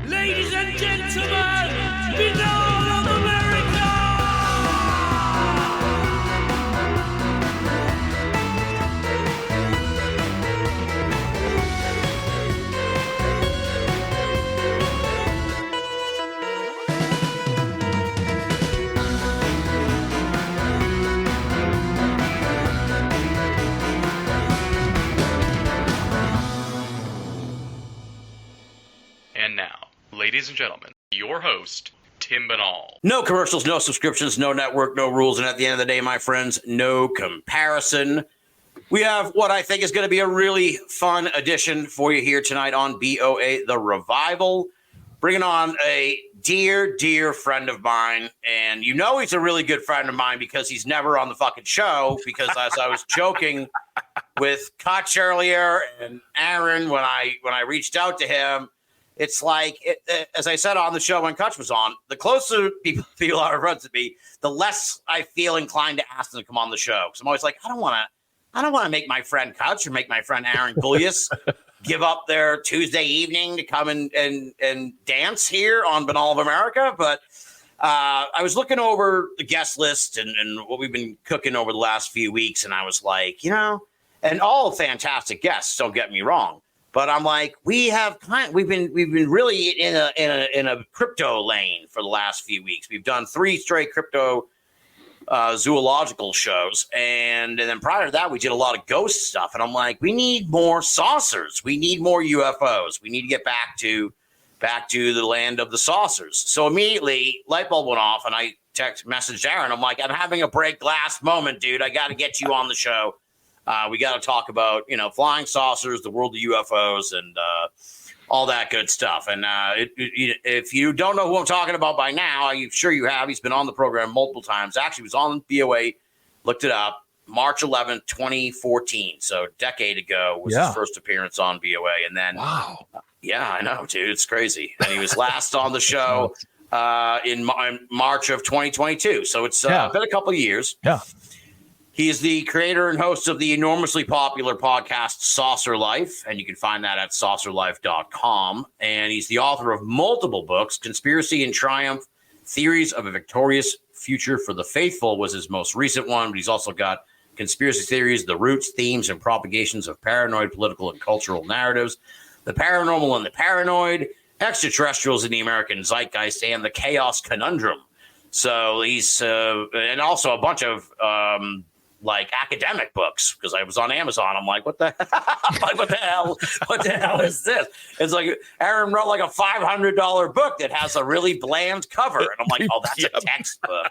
Ladies and gentlemen, Binnall of America! And now, ladies and gentlemen, your host, Tim Binnall. No commercials, no subscriptions, no network, no rules, and at the end of the day, my friends, no comparison. We have what I think is going to be a really fun edition for you here tonight on BOA The Revival. Bringing on a dear, dear friend of mine, and you know he's a really good friend of mine because he's never on the fucking show, because as I was joking with Kutch earlier and Aaron when I reached out to him, it's like, as I said on the show when Kutch was on, the closer people are friends with me, the less I feel inclined to ask them to come on the show. Because I'm always like, I don't want to make my friend Kutch or make my friend Aaron Gulyas give up their Tuesday evening to come and dance here on Binnall of America. But I was looking over the guest list and what we've been cooking over the last few weeks, and I was like, and all fantastic guests, don't get me wrong. But I'm like, we've been really in a crypto lane for the last few weeks. We've done 3 straight crypto zoological shows, and then prior to that, we did a lot of ghost stuff. And I'm like, we need more saucers. We need more UFOs. We need to get back to the land of the saucers. So immediately, light bulb went off, and I messaged Aaron. I'm like, I'm having a break glass moment, dude. I got to get you on the show. We got to talk about, flying saucers, the world of UFOs, and all that good stuff. And if you don't know who I'm talking about by now, I'm sure you have. He's been on the program multiple times. Actually, he was on BOA, looked it up, March 11th, 2014. So a decade ago was his first appearance on BOA. And then, wow. Yeah, I know, dude. It's crazy. And he was last on the show in March of 2022. So it's been a couple of years. Yeah. He is the creator and host of the enormously popular podcast Saucer Life, and you can find that at saucerlife.com. And he's the author of multiple books. Conspiracy and Triumph, Theories of a Victorious Future for the Faithful was his most recent one, but he's also got Conspiracy Theories, The Roots, Themes, and Propagations of Paranoid Political and Cultural Narratives, The Paranormal and the Paranoid, Extraterrestrials in the American Zeitgeist, and The Chaos Conundrum. So he's, and also a bunch of, academic books, because I was on Amazon. I'm like, what the hell is this? It's like Aaron wrote like a $500 book that has a really bland cover. And I'm like, oh, that's a textbook.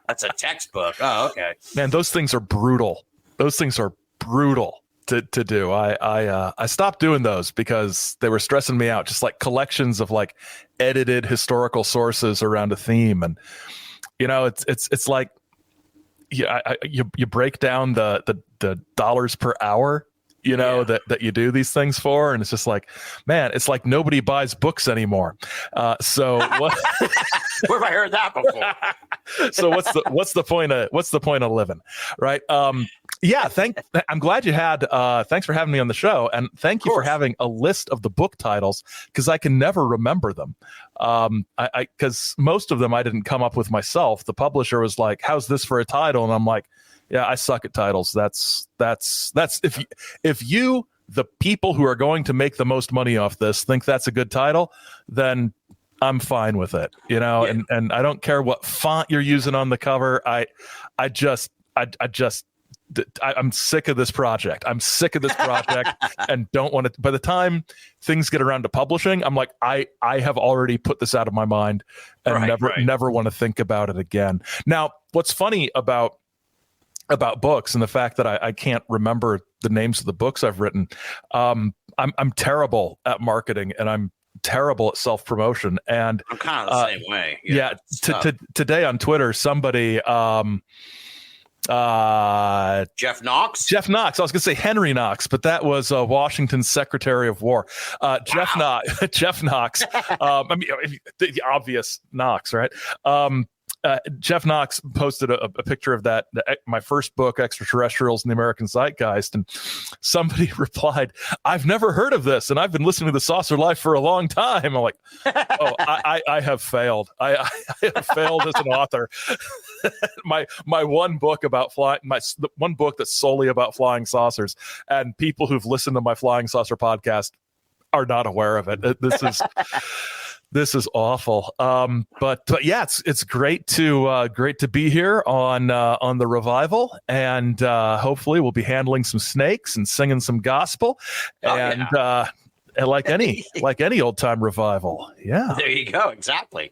That's a textbook. Oh, okay. Man, those things are brutal. To do. I stopped doing those because they were stressing me out. Just like collections of like edited historical sources around a theme. And, it's like, you break down the dollars per hour, that you do these things for, and it's just like, man, it's like nobody buys books anymore. So what? Where have I heard that before? So what's the point of living, right? I'm glad you had. Thanks for having me on the show, and thank you for having a list of the book titles, because I can never remember them. Because most of them I didn't come up with myself. The publisher was like, "How's this for a title?" And I'm like, "Yeah, I suck at titles. That's if you, the people who are going to make the most money off this, think that's a good title, then I'm fine with it, and I don't care what font you're using on the cover. I'm sick of this project. And don't want to, by the time things get around to publishing, I'm like, I have already put this out of my mind and never want to think about it again. Now, what's funny about books and the fact that I can't remember the names of the books I've written, I'm terrible at marketing, and I'm terrible at self-promotion. And I'm kind of the same way. Today on Twitter, somebody, Jeff Knox. I was going to say Henry Knox, but that was Washington's Secretary of War. Jeff Knox. The obvious Knox, right? Jeff Knox posted a picture of my first book, Extraterrestrials in the American Zeitgeist, and somebody replied, "I've never heard of this, and I've been listening to the Saucer Life for a long time." I'm like, "Oh, I have failed. I have failed as an author." my one book about the one book that's solely about flying saucers, and people who've listened to my Flying Saucer podcast are not aware of it. This is awful. But yeah, it's great to be here on the revival, and hopefully we'll be handling some snakes and singing some gospel, and like any old time revival. Yeah, there you go. Exactly.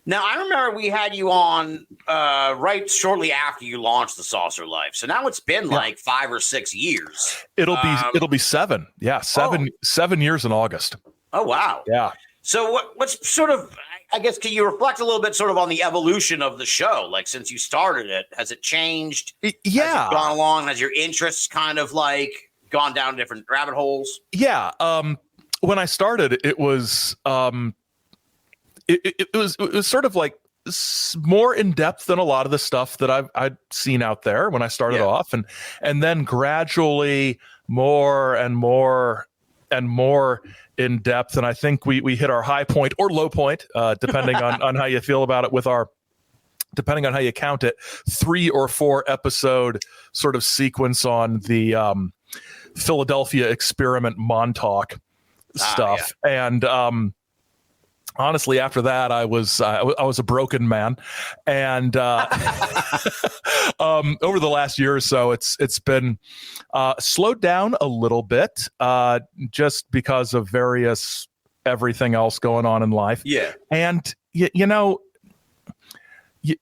Now I remember we had you on right shortly after you launched the Saucer Life. So now it's been like 5 or 6 years. It'll be 7. Yeah, 7 years in August. Oh, wow. Yeah. So what's sort of, I guess, can you reflect a little bit sort of on the evolution of the show? Like, since you started it, has it changed? Yeah. Has it gone along? Has your interests kind of like gone down different rabbit holes? Yeah. When I started, it was it was sort of like more in depth than a lot of the stuff that I'd seen out there when I started off, and then gradually more and more and more in depth. And I think we hit our high point or low point, depending on how you feel about it, depending on how you count it, 3 or 4 episode sort of sequence on the Philadelphia experiment Montauk stuff. Yeah. And honestly, after that, I was a broken man, and over the last year or so, it's been slowed down a little bit, just because of everything else going on in life. Yeah, and you know, I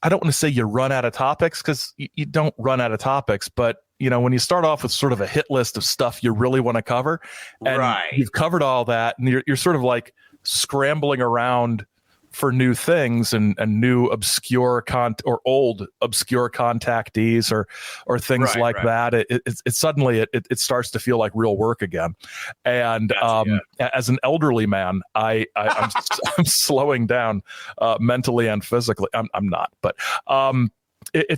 don't want to say you run out of topics, because you don't run out of topics, but you know, when you start off with sort of a hit list of stuff you really want to cover, and you've covered all that, and you're sort of like scrambling around for new things and new obscure or old obscure contactees or things that. It suddenly it starts to feel like real work again. And as an elderly man, I'm slowing down mentally and physically. I'm not, but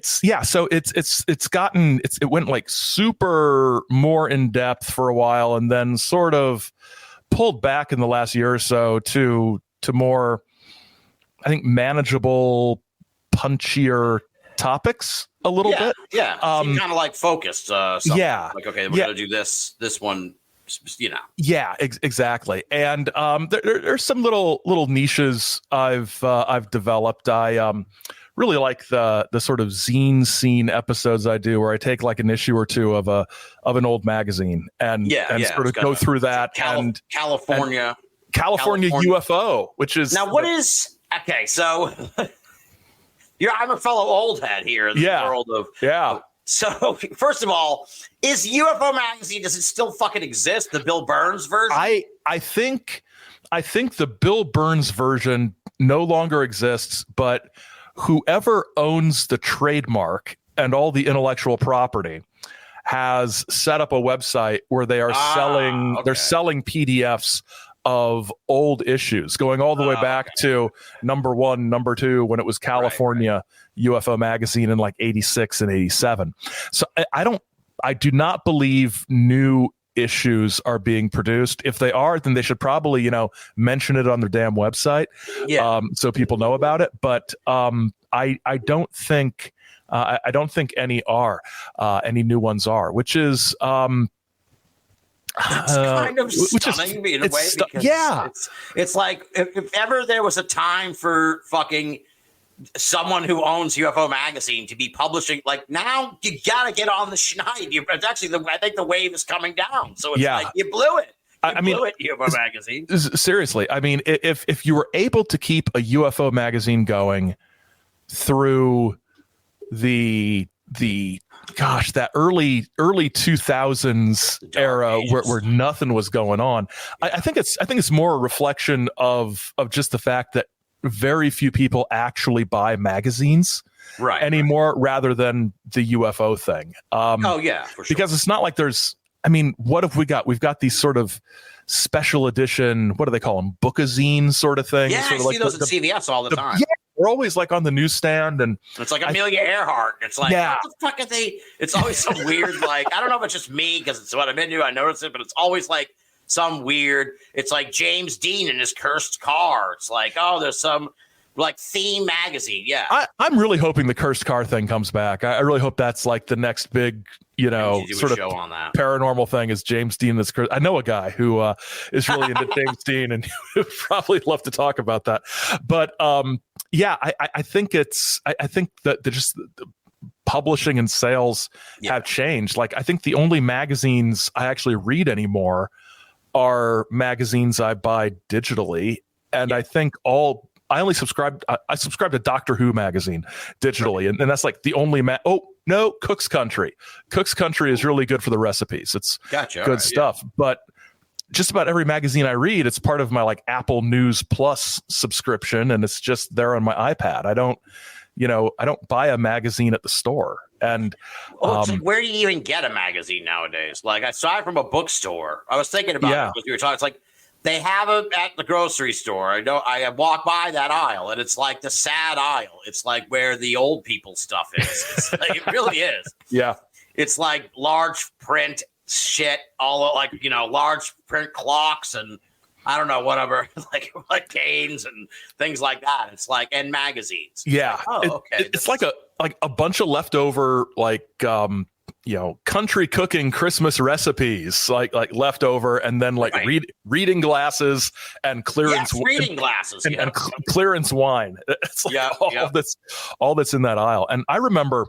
so it went like super more in depth for a while, and then sort of pulled back in the last year or so to more, I think, manageable, punchier topics a little bit. Yeah. Kind of like focused. Like, okay, we're going to do this one, you know. Yeah, exactly. And there's some little niches I've developed. I really like the sort of zine scene episodes I do, where I take like an issue or two of an old magazine and sort of go through that. California UFO, which is now what is okay. So I'm a fellow old head here in the world of So first of all, is UFO magazine, does it still fucking exist? The Bill Burns version? I think the Bill Burns version no longer exists, but whoever owns the trademark and all the intellectual property has set up a website where they are they're selling PDFs of old issues going all the way back to number 1, number 2, when it was California UFO magazine in like 86 and 87. So I do not believe new issues are being produced. If they are, then they should probably, mention it on their damn website, so people know about it. But I don't think any new ones are, which is it's kind of stunning in a way, because it's like if ever there was a time for fucking someone who owns UFO magazine to be publishing, like, now you gotta get on the schneid. It's actually I think the wave is coming down, so it's like you blew it. UFO magazine. Seriously, I mean, if you were able to keep a UFO magazine going through that early 2000s era where nothing was going on, I think it's more a reflection of just the fact that very few people actually buy magazines anymore, rather than the UFO thing. For sure. Because it's not like what have we got? We've got these sort of special edition, what do they call them, bookazine sort of thing. Yeah, sort I of see like those at CVS all the time. Yeah, they're always like on the newsstand, and it's like Amelia Earhart. It's like, what the fuck are they? It's always some weird, like, I don't know if it's just me because it's what I'm into. I notice it, but it's always like some weird. It's like James Dean in his cursed car. It's like, oh, there's some like theme magazine. Yeah, I'm really hoping the cursed car thing comes back. I really hope that's like the next big, sort of on that paranormal thing is James Dean. That's I know a guy who is really into James Dean, and would probably love to talk about that. But I think I think that just the publishing and sales have changed. Like, I think the only magazines I actually read anymore are magazines I buy digitally, and I think I only subscribe. I subscribe to Doctor Who magazine digitally, and that's like the only. No, Cook's Country. Cook's Country is really good for the recipes. It's good stuff. Yeah. But just about every magazine I read, it's part of my like Apple News Plus subscription, and it's just there on my iPad. I don't buy a magazine at the store. And it's like, where do you even get a magazine nowadays? Like, aside from a bookstore, I was thinking about it because we were talking. It's like, they have it at the grocery store. I know I walk by that aisle, and it's like the sad aisle. It's like where the old people stuff is. It really is. Yeah. It's like large print shit, all like, large print clocks and I don't know, whatever, like canes and things like that. It's like, and magazines. Yeah. Okay. It's like a bunch of leftover, like, country cooking Christmas recipes, like leftover, and then like reading glasses and clearance reading glasses and clearance wine. It's like all that's in that aisle. And I remember,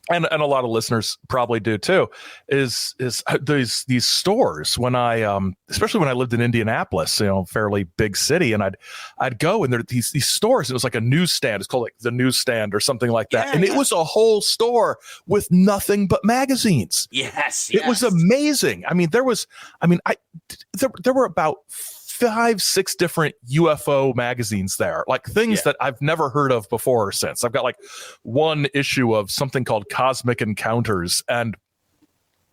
and a lot of listeners probably do too, is these stores when I especially when I lived in Indianapolis, fairly big city, and I'd go, and there these stores. It was like a newsstand. It's called like the newsstand or something like that, and it was a whole store with nothing but magazines. Yes, it was amazing. I mean, there were about 5-6 different UFO magazines there, like things that I've never heard of before or since. I've got like one issue of something called Cosmic Encounters, and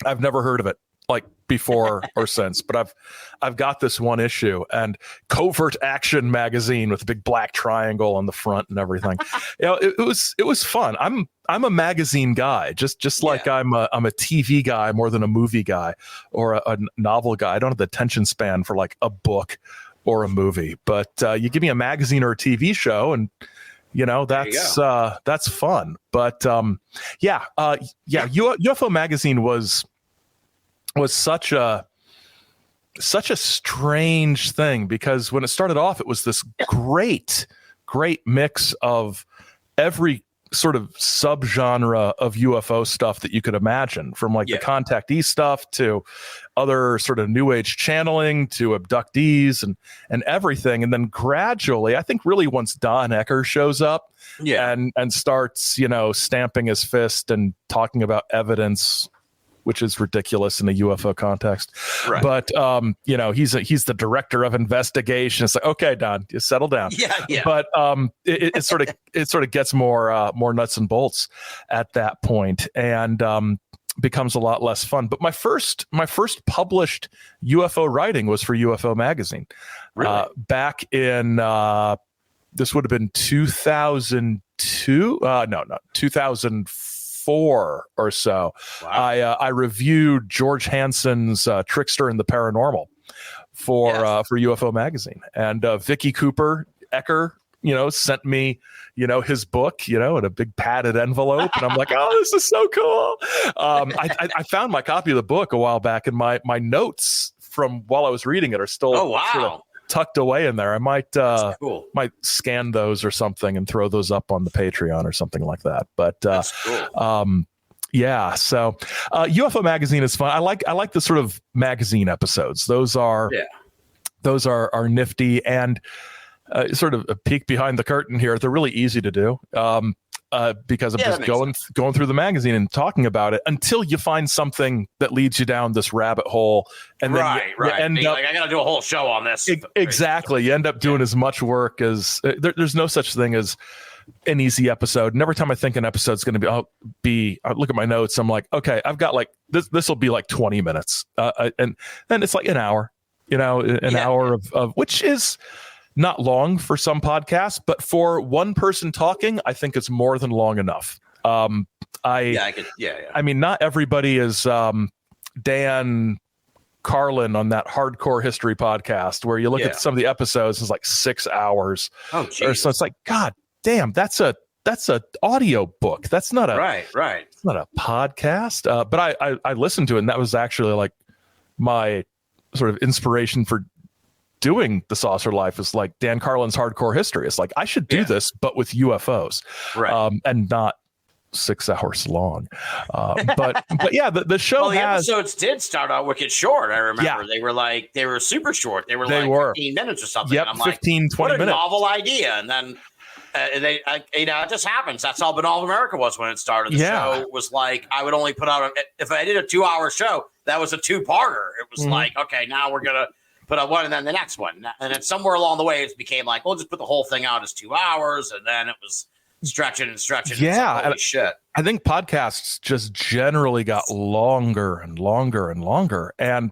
I've never heard of it like before or since, but I've got this one issue, and Covert Action magazine with a big black triangle on the front and everything. It was fun. I'm a magazine guy, just like I'm a TV guy more than a movie guy or a novel guy. I don't have the attention span for like a book or a movie, but you give me a magazine or a TV show, and that's fun. But UFO magazine was such a strange thing, because when it started off, it was this great mix of every sort of subgenre of UFO stuff that you could imagine, from like the contactee stuff to other sort of new age channeling to abductees and everything. And then gradually, I think really once Don Ecker shows up and starts, stamping his fist and talking about evidence, which is ridiculous in a UFO context. Right. But, he's the director of investigation. It's like, okay, Don, you settle down. Yeah. But it sort of gets more nuts and bolts at that point, and becomes a lot less fun. But my first published UFO writing was for UFO magazine. Really? Back in, this would have been 2002. No, 2004 or so. Wow. I reviewed George Hansen's Trickster and the Paranormal for UFO magazine, and Vicky Cooper Ecker, sent me, his book, in a big padded envelope, and I'm like, oh, this is so cool. I found my copy of the book a while back, and my notes from while I was reading it are still sort of tucked away in there. I might scan those or something and throw those up on the Patreon or something like that. But that's cool. So UFO magazine is fun. I like the sort of magazine episodes. Those are nifty, and sort of a peek behind the curtain here. They're really easy to do. Because of just going through the magazine and talking about it until you find something that leads you down this rabbit hole, and then you end up, I gotta do a whole show on this. Exactly, you end up doing as much work as there's no such thing as an easy episode. And every time I think an episode's going to I look at my notes, I'm like, okay, I've got like this will be like 20 minutes, and then it's like an hour. an hour of which is not long for some podcasts, but for one person talking, I think it's more than long enough. I mean, not everybody is Dan Carlin on that Hardcore History podcast where you look at some of the episodes, it's like 6 hours. Oh, geez. So it's like, God damn, that's a audio book. That's not a right. It's not a podcast. But I listened to it, and that was actually like my sort of inspiration for doing the Saucer Life, is like Dan Carlin's Hardcore History. It's like, I should do this, but with UFOs, and not 6 hours long. But yeah, the show the has episodes did start out wicked short. I remember they were super short. They were 15 minutes or something. Yep, and I'm 15, 20 what a minutes. novel idea. And then it just happens. That's all Binnall of America was when it started. The show was like, I would only put out if I did a 2-hour show, that was a 2-parter. It was like, okay, now we're gonna put out one and then the next one, and then somewhere along the way it became like, we'll just put the whole thing out as 2 hours, and then it was stretching. Yeah, like, holy shit. I think podcasts just generally got longer and longer and longer, and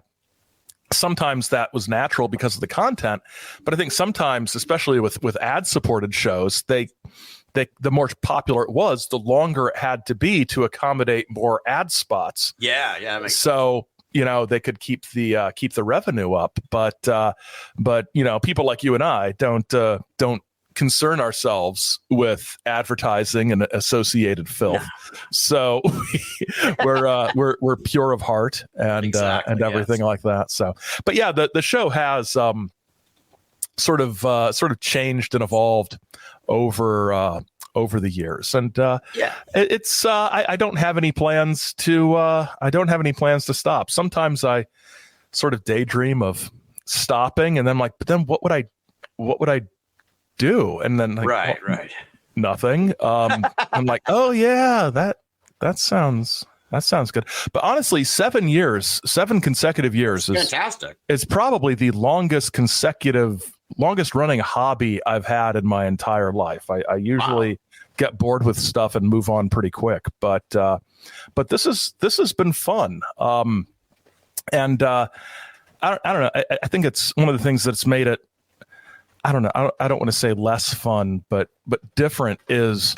sometimes that was natural because of the content. But I think sometimes, especially with ad-supported shows, the more popular it was, the longer it had to be to accommodate more ad spots. Yeah. So they could keep the revenue up, but people like you and I don't concern ourselves with advertising and associated filth. No. So we're pure of heart and everything like that. So, but yeah, the show has sort of changed and evolved over the years, and it's I don't have any plans to stop. Sometimes I sort of daydream of stopping, and then but then what would I do? And then right, nothing. I'm like, oh yeah, that sounds good. But honestly, 7 consecutive years is fantastic. It's probably the longest running hobby I've had in my entire life. I usually get bored with stuff and move on pretty quick, but this has been fun. And I don't know. I think it's one of the things that's made it, I don't know. I don't want to say less fun, but different is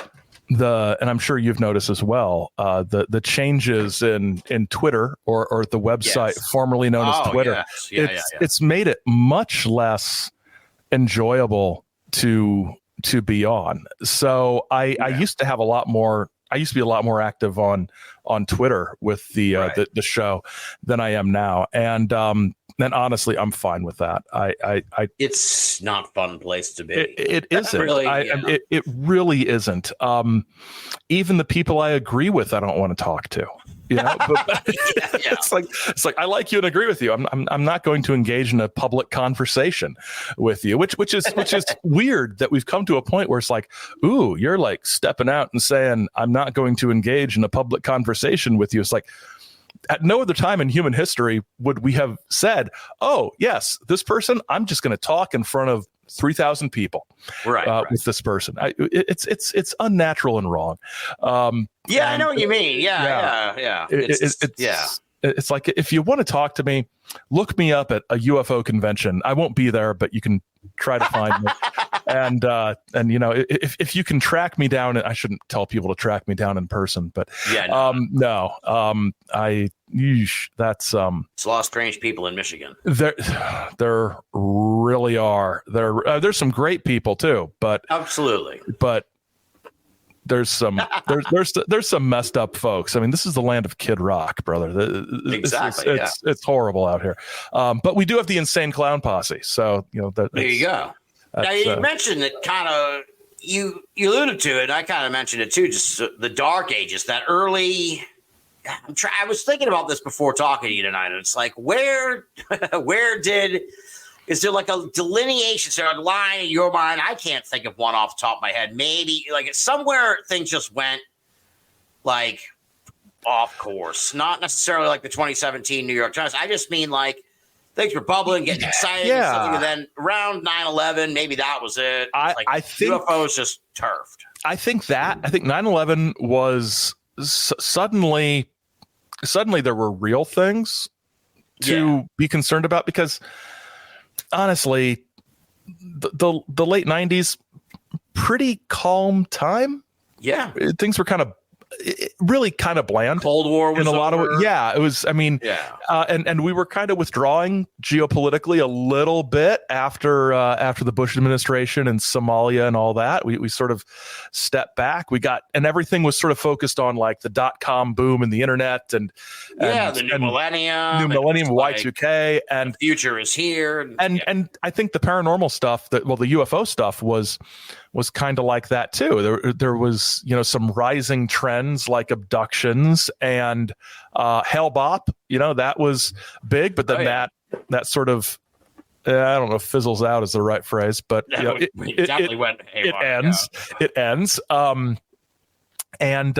and I'm sure you've noticed as well, the changes in Twitter or the website formerly known as Twitter. Yes. It's made it much less enjoyable to be on. So I used to have a lot more. I used to be a lot more active on Twitter with the show than I am now, and honestly, I'm fine with that. It's not a fun place to be. It isn't. Really, it really isn't. Even the people I agree with, I don't want to talk to. But it's like I like you and agree with you. I'm not going to engage in a public conversation with you, which is weird that we've come to a point where it's like, ooh, you're like stepping out and saying I'm not going to engage in a public conversation with you. It's like, at no other time in human history would we have said, oh yes, this person, I'm just going to talk in front of 3,000 people with this person. It's unnatural and wrong. I know what you mean. Yeah. It's like, if you want to talk to me, look me up at a UFO convention. I won't be there, but you can try to find me. And if you can track me down, I shouldn't tell people to track me down in person, but that's it's a lot of strange people in Michigan. There really are. There's some great people too, but absolutely. But there's some messed up folks. I mean, this is the land of Kid Rock, brother. Exactly. It's horrible out here. But we do have the Insane Clown Posse. So there you go. Now you mentioned it, kind of. You alluded to it. I kind of mentioned it too. Just the Dark Ages, that early. I was thinking about this before talking to you tonight, and it's like, is there like a delineation, is there a line in your mind? I can't think of one off the top of my head. Maybe like somewhere things just went like off course. Not necessarily like the 2017 New York Times. I just mean like things were bubbling, getting excited, and something, and then around 9/11, maybe that was it. I think UFOs just turfed. I think 9/11 was suddenly there were real things to be concerned about, because honestly, the late 90s, pretty calm time. Yeah. Things were really kind of bland. Cold War was in a lot over. of yeah, it was. I mean, Yeah. And we were kind of withdrawing geopolitically a little bit after the Bush administration and Somalia and all that. We sort of stepped back. And everything was sort of focused on like the .com boom and the internet and the new millennium, Y2K, and the future is here. And I think the paranormal stuff the UFO stuff was kind of like that too. There was, some rising trends like abductions and Hell Bop, that was big, but then that sort of, I don't know if fizzles out is the right phrase, but it definitely went haywire. It ends. And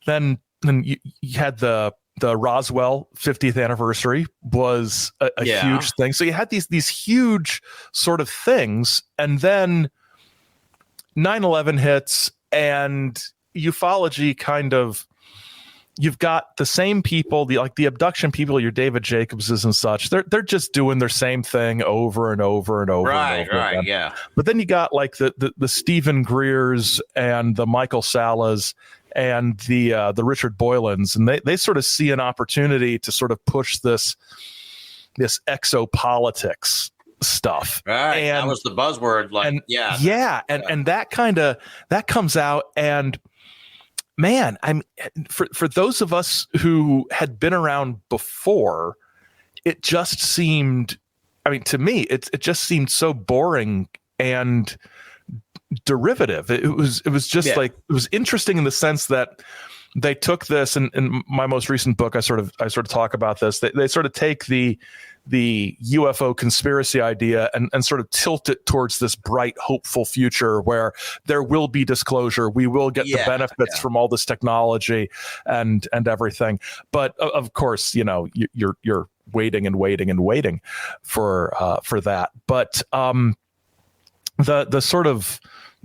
then you had the Roswell 50th anniversary was a huge thing. So you had these huge sort of things, and then 9/11 hits, and ufology kind of, you've got the same people, the abduction people, your David Jacobses and such. They're just doing their same thing over and over and over. Right, again. yeah. But then you got like the Stephen Greers and the Michael Salas and the Richard Boylans, and they sort of see an opportunity to sort of push this exopolitics stuff. Right, and that was the buzzword. And that comes out, and man, for those of us who had been around before, it just seemed, to me, it just seemed so boring and derivative. It was just like, it was interesting in the sense that they took this, and in my most recent book, I sort of talk about this. They sort of take the UFO conspiracy idea and sort of tilt it towards this bright, hopeful future where there will be disclosure. We will get the benefits from all this technology and everything. But of course, you're waiting and waiting and waiting for that. But the sort of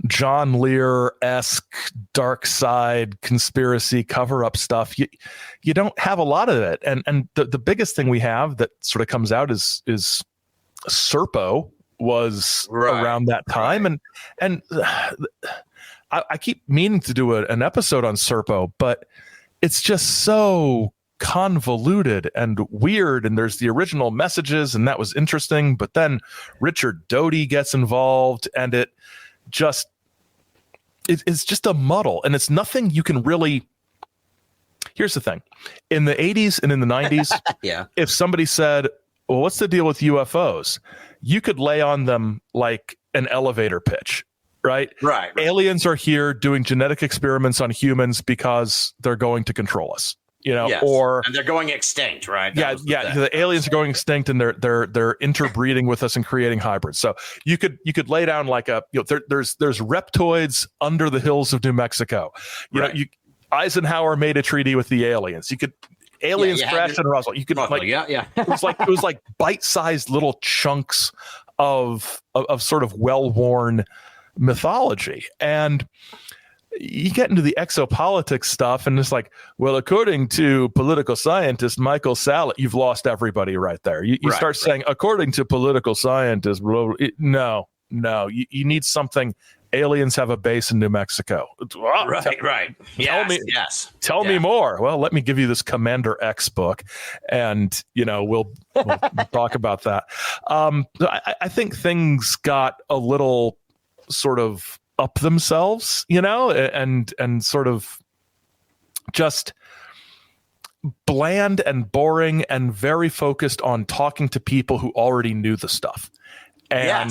John Lear-esque dark side conspiracy cover-up stuff, you don't have a lot of it. And the biggest thing we have that sort of comes out is Serpo was around that time. Right. And I keep meaning to do an episode on Serpo, but it's just so convoluted and weird, and there's the original messages, and that was interesting, but then Richard Doty gets involved, and it's just a muddle, and it's nothing you can really. Here's the thing: in the 80s and in the 90s, if somebody said, well, what's the deal with UFOs, you could lay on them like an elevator pitch, right? Aliens are here doing genetic experiments on humans because they're going to control us. Or and they're going extinct, right? The aliens are going extinct, and they're interbreeding with us and creating hybrids. So you could lay down like there's reptoids under the hills of New Mexico. Eisenhower made a treaty with the aliens. Aliens crashed in Roswell. You could it was like bite-sized little chunks of sort of well-worn mythology. And you get into the exopolitics stuff, and it's like, well, according to political scientist Michael Salas, you've lost everybody right there. You start saying, according to political scientists, no, you need something. Aliens have a base in New Mexico. Right. Tell me more. Well, let me give you this Commander X book, and we'll talk about that. I think things got a little sort of up themselves, and sort of just bland and boring and very focused on talking to people who already knew the stuff. And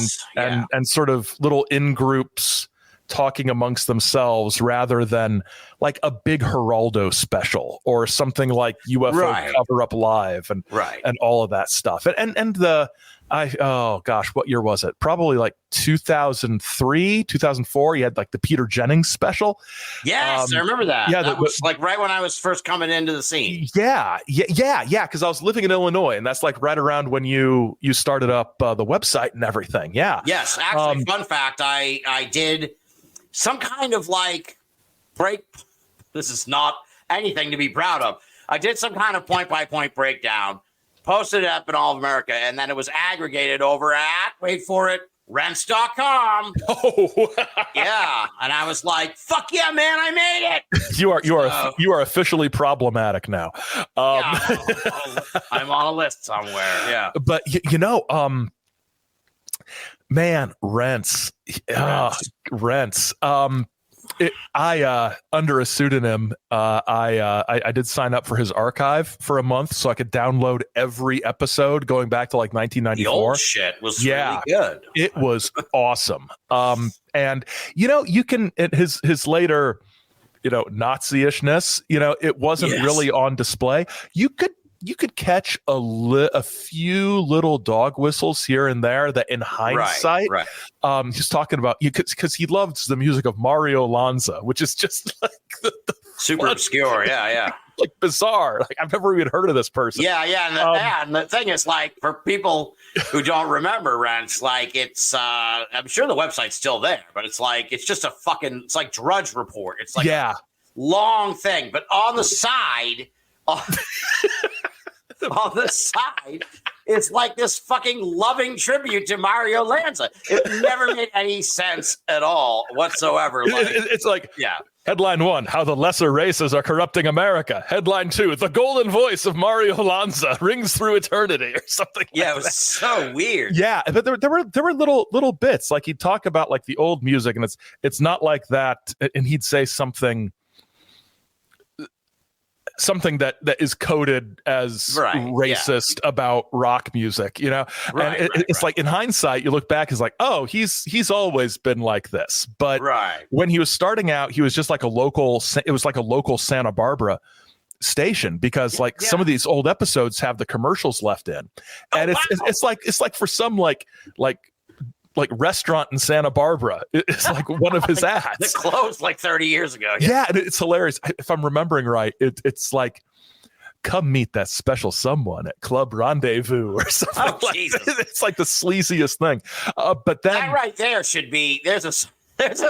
sort of little in groups talking amongst themselves rather than like a big Geraldo special or something like UFO Cover Up Live and all of that stuff. What year was it? Probably like 2003, 2004. You had like the Peter Jennings special. Yes, I remember that. Yeah, that was like right when I was first coming into the scene. Yeah. Because I was living in Illinois, and that's like right around when you started up the website and everything. Yeah. Yes, actually, fun fact: I did some kind of like break. This is not anything to be proud of. I did some kind of point by point breakdown posted it up in all of America, and then it was aggregated over at, wait for it, rents.com. Oh, Yeah. And I was like, fuck yeah, man, I made it. you are officially problematic now. Yeah, I'm on a list somewhere. Yeah. But man, rents. I under a pseudonym, I did sign up for his archive for a month so I could download every episode going back to like 1994. The old shit was really good. It was awesome. And you can his later, Nazi-ishness, it wasn't really on display. You could catch a few little dog whistles here and there that in hindsight, he's talking about because he loves the music of Mario Lanza, which is just like super obscure. Yeah. Like bizarre. Like I've never even heard of this person. Yeah. And the thing is, like, for people who don't remember Rents, like it's, I'm sure the website's still there, but it's just it's like Drudge Report. It's like a long thing, but on the side, on the side, it's like this fucking loving tribute to Mario Lanza. It never made any sense at all whatsoever. It's like, Headline 1, how the lesser races are corrupting America. Headline 2, the golden voice of Mario Lanza rings through eternity or something. Yeah, it was so weird. Yeah, but there were little bits. Like he'd talk about like the old music, and it's not like that. And he'd say something that is coded as racist about rock music, it's like in hindsight, you look back, it's like, oh, he's always been like this. But when he was starting out, he was just like it was like a local Santa Barbara station because some of these old episodes have the commercials left in. And it's like for some like restaurant in Santa Barbara. It's like one of his ads. It closed like 30 years ago. Yeah, and it's hilarious. If I'm remembering right, it's like, come meet that special someone at Club Rendezvous or something. Oh, like Jesus. It's like the sleaziest thing. But then that right there should be, there's a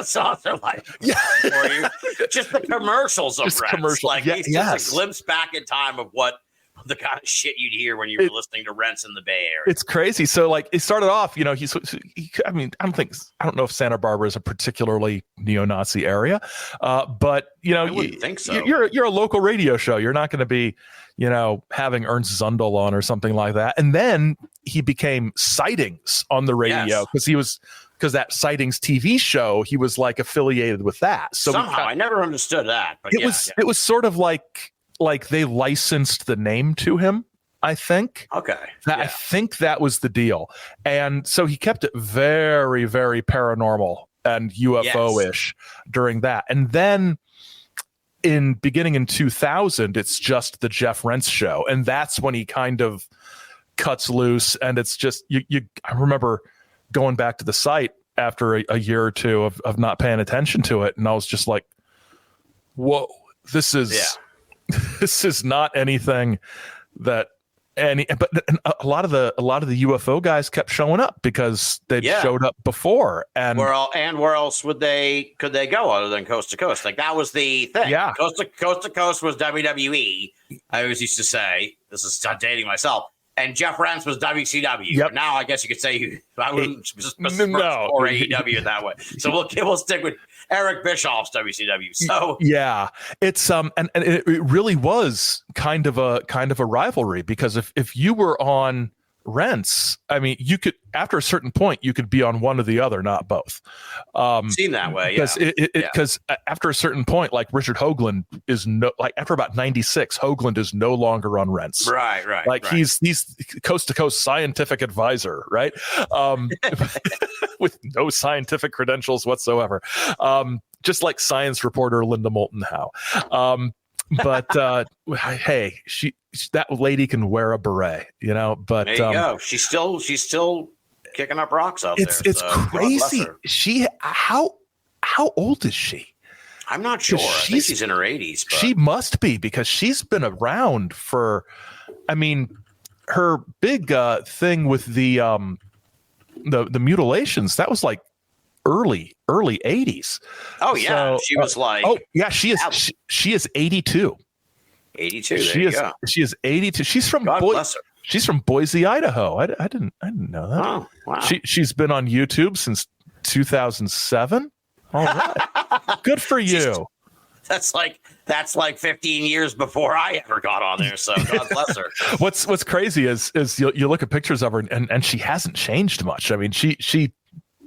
saucer life for you. Just the commercials of Rents. Like it's just a glimpse back in time of what the kind of shit you'd hear when you were listening to Rents in the Bay Area. It's crazy. So like it started off, I don't know if Santa Barbara is a particularly neo-Nazi area, but I wouldn't think so. You're a local radio show. You're not going to be, having Ernst Zundel on or something like that. And then he became Sightings on the radio because that Sightings TV show, he was like affiliated with that. So somehow I never understood that. But it was sort of like they licensed the name to him, I think. Okay. I think that was the deal. And so he kept it very, very paranormal and UFO-ish during that. And then beginning in 2000, it's just the Jeff Rents show. And that's when he kind of cuts loose. And it's just, I remember going back to the site after a year or two of not paying attention to it. And I was just like, whoa, this is not anything but a lot of the UFO guys kept showing up because they'd showed up before. And where else could they go other than coast to coast? Like that was the thing. Yeah. Coast to coast was WWE. I always used to say, this is dating myself, and Jeff Rents was WCW. Yep. But now I guess you could say I wouldn't or AEW that way. So we'll stick with Eric Bischoff's WCW. So it's and it really was kind of a rivalry because if you were on Rents, I mean, you could after a certain point you could be on one or the other, not both. Seen that way, because after a certain point, like Richard Hoagland is after about 96, Hoagland is no longer on Rents. Right. Like he's coast to coast scientific advisor, right? With no scientific credentials whatsoever. Just like science reporter Linda Moulton Howe. But hey, that lady can wear a beret, but there you go. She's still kicking up rocks out there. It's crazy. How old is she? I'm not sure. I think she's in her 80s. But she must be because she's been around for. I mean, her big thing with the mutilations, that was like early 80s. Oh yeah, so, she was like. Oh yeah, she is 82. 82. She is 82. She's from God bless her. She's from Boise, Idaho. I didn't know that. Oh, wow. She's been on YouTube since 2007. All right. Good for you. That's like 15 years before I ever got on there. So God bless her. What's crazy is you look at pictures of her and she hasn't changed much. I mean, she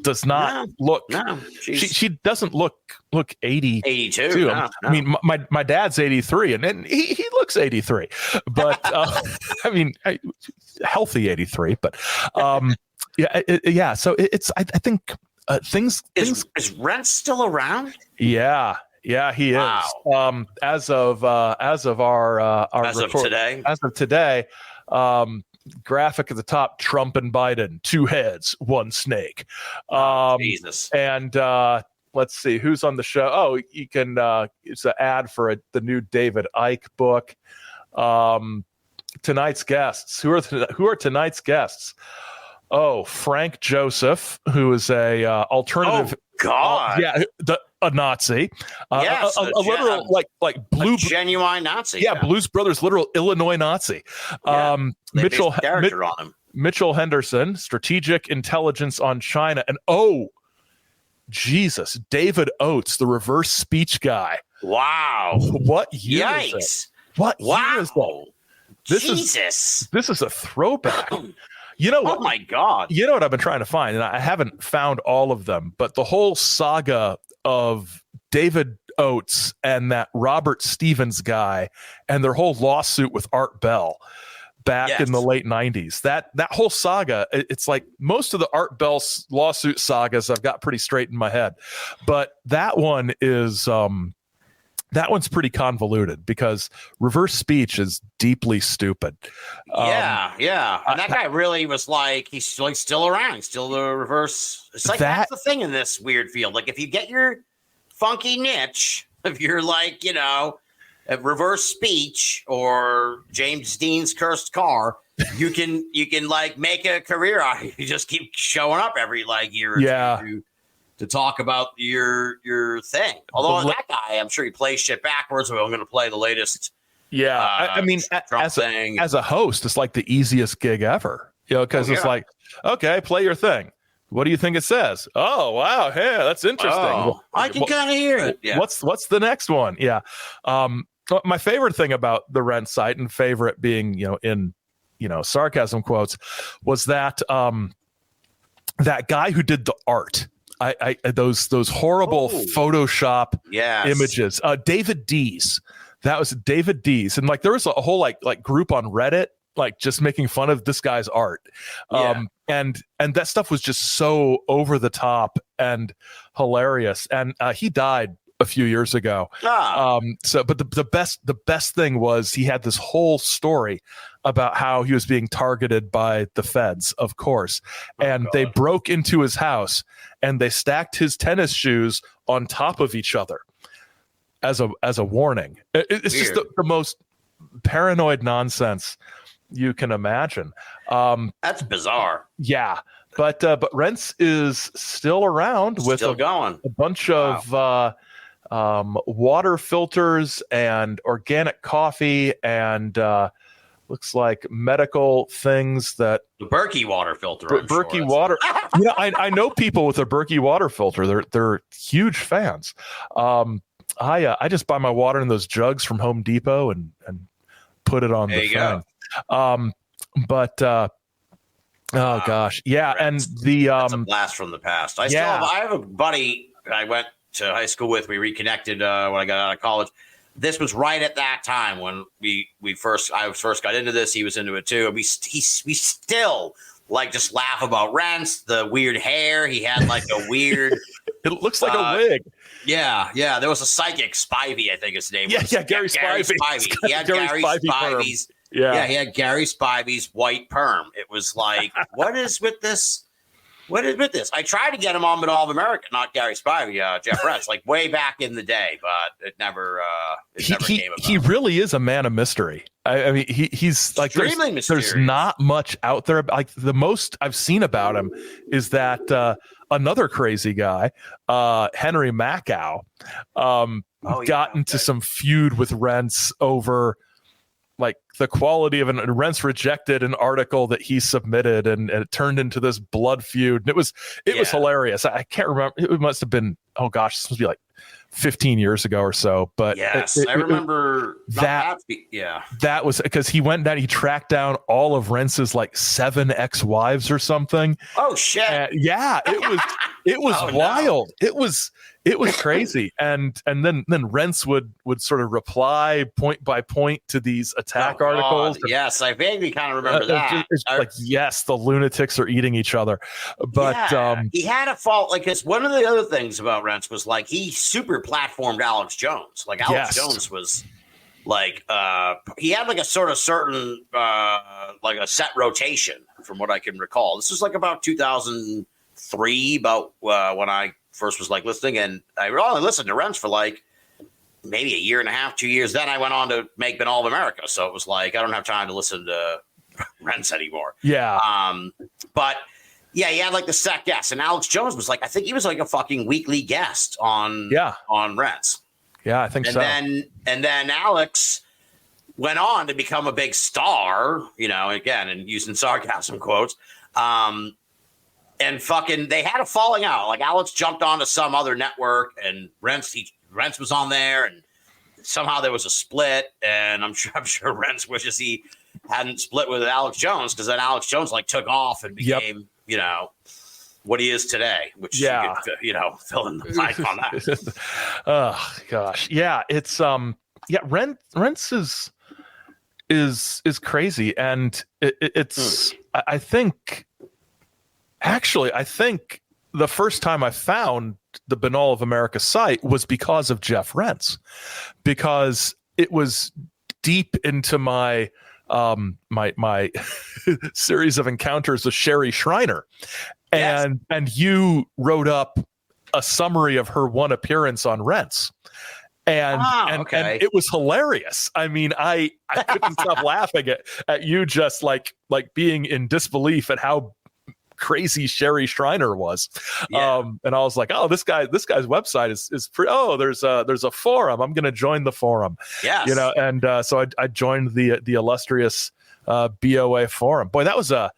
does not look. No, she doesn't look 80. 82. No. I mean, my dad's 83, and he looks 83, but I mean, healthy 83. But yeah. So it's I think things. Is Rent still around? Yeah, he is. As of today, graphic at the top: Trump and Biden, 2 heads, 1 snake. Jesus. And let's see who's on the show. Oh, you can. It's an ad for the new David Icke book. Tonight's guests. Who are tonight's guests? Oh, Frank Joseph, who is a alternative. Oh God! A Nazi. Yes, a literal like blue genuine Nazi. Yeah, Blues Brothers, literal Illinois Nazi. Mitchell character on him. Mitchell Henderson, strategic intelligence on China, and Jesus, David Oates, the reverse speech guy. Wow! What year Yikes! is it? What year is that? This is a throwback. You know what? Oh my God! You know what I've been trying to find, and I haven't found all of them, but the whole saga of David Oates and that Robert Stevens guy and their whole lawsuit with Art Bell back in the late 90s. That whole saga, it's like most of the Art Bell lawsuit sagas I've got pretty straight in my head. But that one is that one's pretty convoluted because reverse speech is deeply stupid. And that guy really was like, he's like still around. He's still the reverse. It's like that's the thing in this weird field. Like if you get your funky niche, if you're like, a reverse speech or James Dean's cursed car, you can like make a career out of it. You just keep showing up every year or two to talk about your thing. Although that guy, I'm sure he plays shit backwards. So I'm going to play the latest. Yeah, I mean, as a host, it's like the easiest gig ever. Because it's like, okay, play your thing. What do you think it says? Oh, wow, hey, that's interesting. I can kind of hear it. Yeah. What's the next one? Yeah. My favorite thing about the Rent site, and favorite being in sarcasm quotes, was that that guy who did the art. Those horrible Photoshop images. David Dees. That was David Dees. And there was a whole like group on Reddit, just making fun of this guy's art. And that stuff was just so over the top and hilarious. And he died a few years ago. But the best thing was he had this whole story about how he was being targeted by the feds, of course. And they broke into his house and they stacked his tennis shoes on top of each other as a warning. It's just the most paranoid nonsense you can imagine. That's bizarre. Yeah. But Rents is still around with going. A bunch of water filters and organic coffee and looks like medical things that the Berkey water filter. Berkey water. I know people with a Berkey water filter. They're huge fans. I just buy my water in those jugs from Home Depot and put it on the thing. Gosh, yeah, and that's a blast from the past. I have a buddy I went to high school with. We reconnected when I got out of college. This was right at that time when I first got into this. He was into it too. And we still just laugh about Rents, the weird hair. He had a weird. It looks like a wig. Yeah. There was a psychic, Spivey, I think his name was. Yeah, Gary Spivey. He had Gary Spivey's. Yeah, he had Gary Spivey's white perm. It was like, what is with this? What is with this? I tried to get him on Middle of America, not Gary Spivey, Jeff Rents, way back in the day, but it never came about. He really is a man of mystery. I mean, he's extremely mysterious. There's not much out there. The most I've seen about him is that another crazy guy, Henry Macau, got into some feud with Rents over like the quality of and Rents rejected an article that he submitted, and it turned into this blood feud. And it was hilarious. I can't remember. It must have been, oh gosh, this must be like 15 years ago or so. But yes, I remember that. That was because he went down, he tracked down all of Rents's like 7 ex-wives or something. Oh shit. It was wild. No. It was crazy. And then Rents would sort of reply point by point to these attack articles. Yes, I vaguely kind of remember that. It's like, yes, the lunatics are eating each other. But he had a fault. Like, it's one of the other things about Rents was like he super platformed Alex Jones. Like Alex Jones was like he had like a sort of certain like a set rotation from what I can recall. This was like about 2003, about when I first was like listening, and I only listened to Rents for like maybe a year and a half, 2 years. Then I went on to make Binnall of America, so it was like I don't have time to listen to Rents anymore. But yeah, he had like the set guest, and Alex Jones was like, I think he was like a fucking weekly guest on Rents. Yeah, I think so. And then Alex went on to become a big star, you know, again, and using sarcasm quotes. And fucking, they had a falling out. Like Alex jumped onto some other network, and Rents was on there, and somehow there was a split. And I'm sure Rents wishes he hadn't split with Alex Jones, because then Alex Jones like took off and became, you know, what he is today. Which you could, you know, fill in the blank on that. Oh gosh, yeah, it's Rents is crazy, and it's I think. Actually, I think the first time I found the Binnall of America site was because of Jeff Rents, because it was deep into my my series of encounters with Sherry Shriner, and you wrote up a summary of her one appearance on Rents. And it was hilarious. I mean, I couldn't stop laughing at you, just like being in disbelief at how crazy Sherry Shriner was. And I was like, oh, this guy's website is pretty. Oh, there's a forum. I'm going to join the forum. Yes. You know, and so I joined the illustrious BOA forum. Boy, those were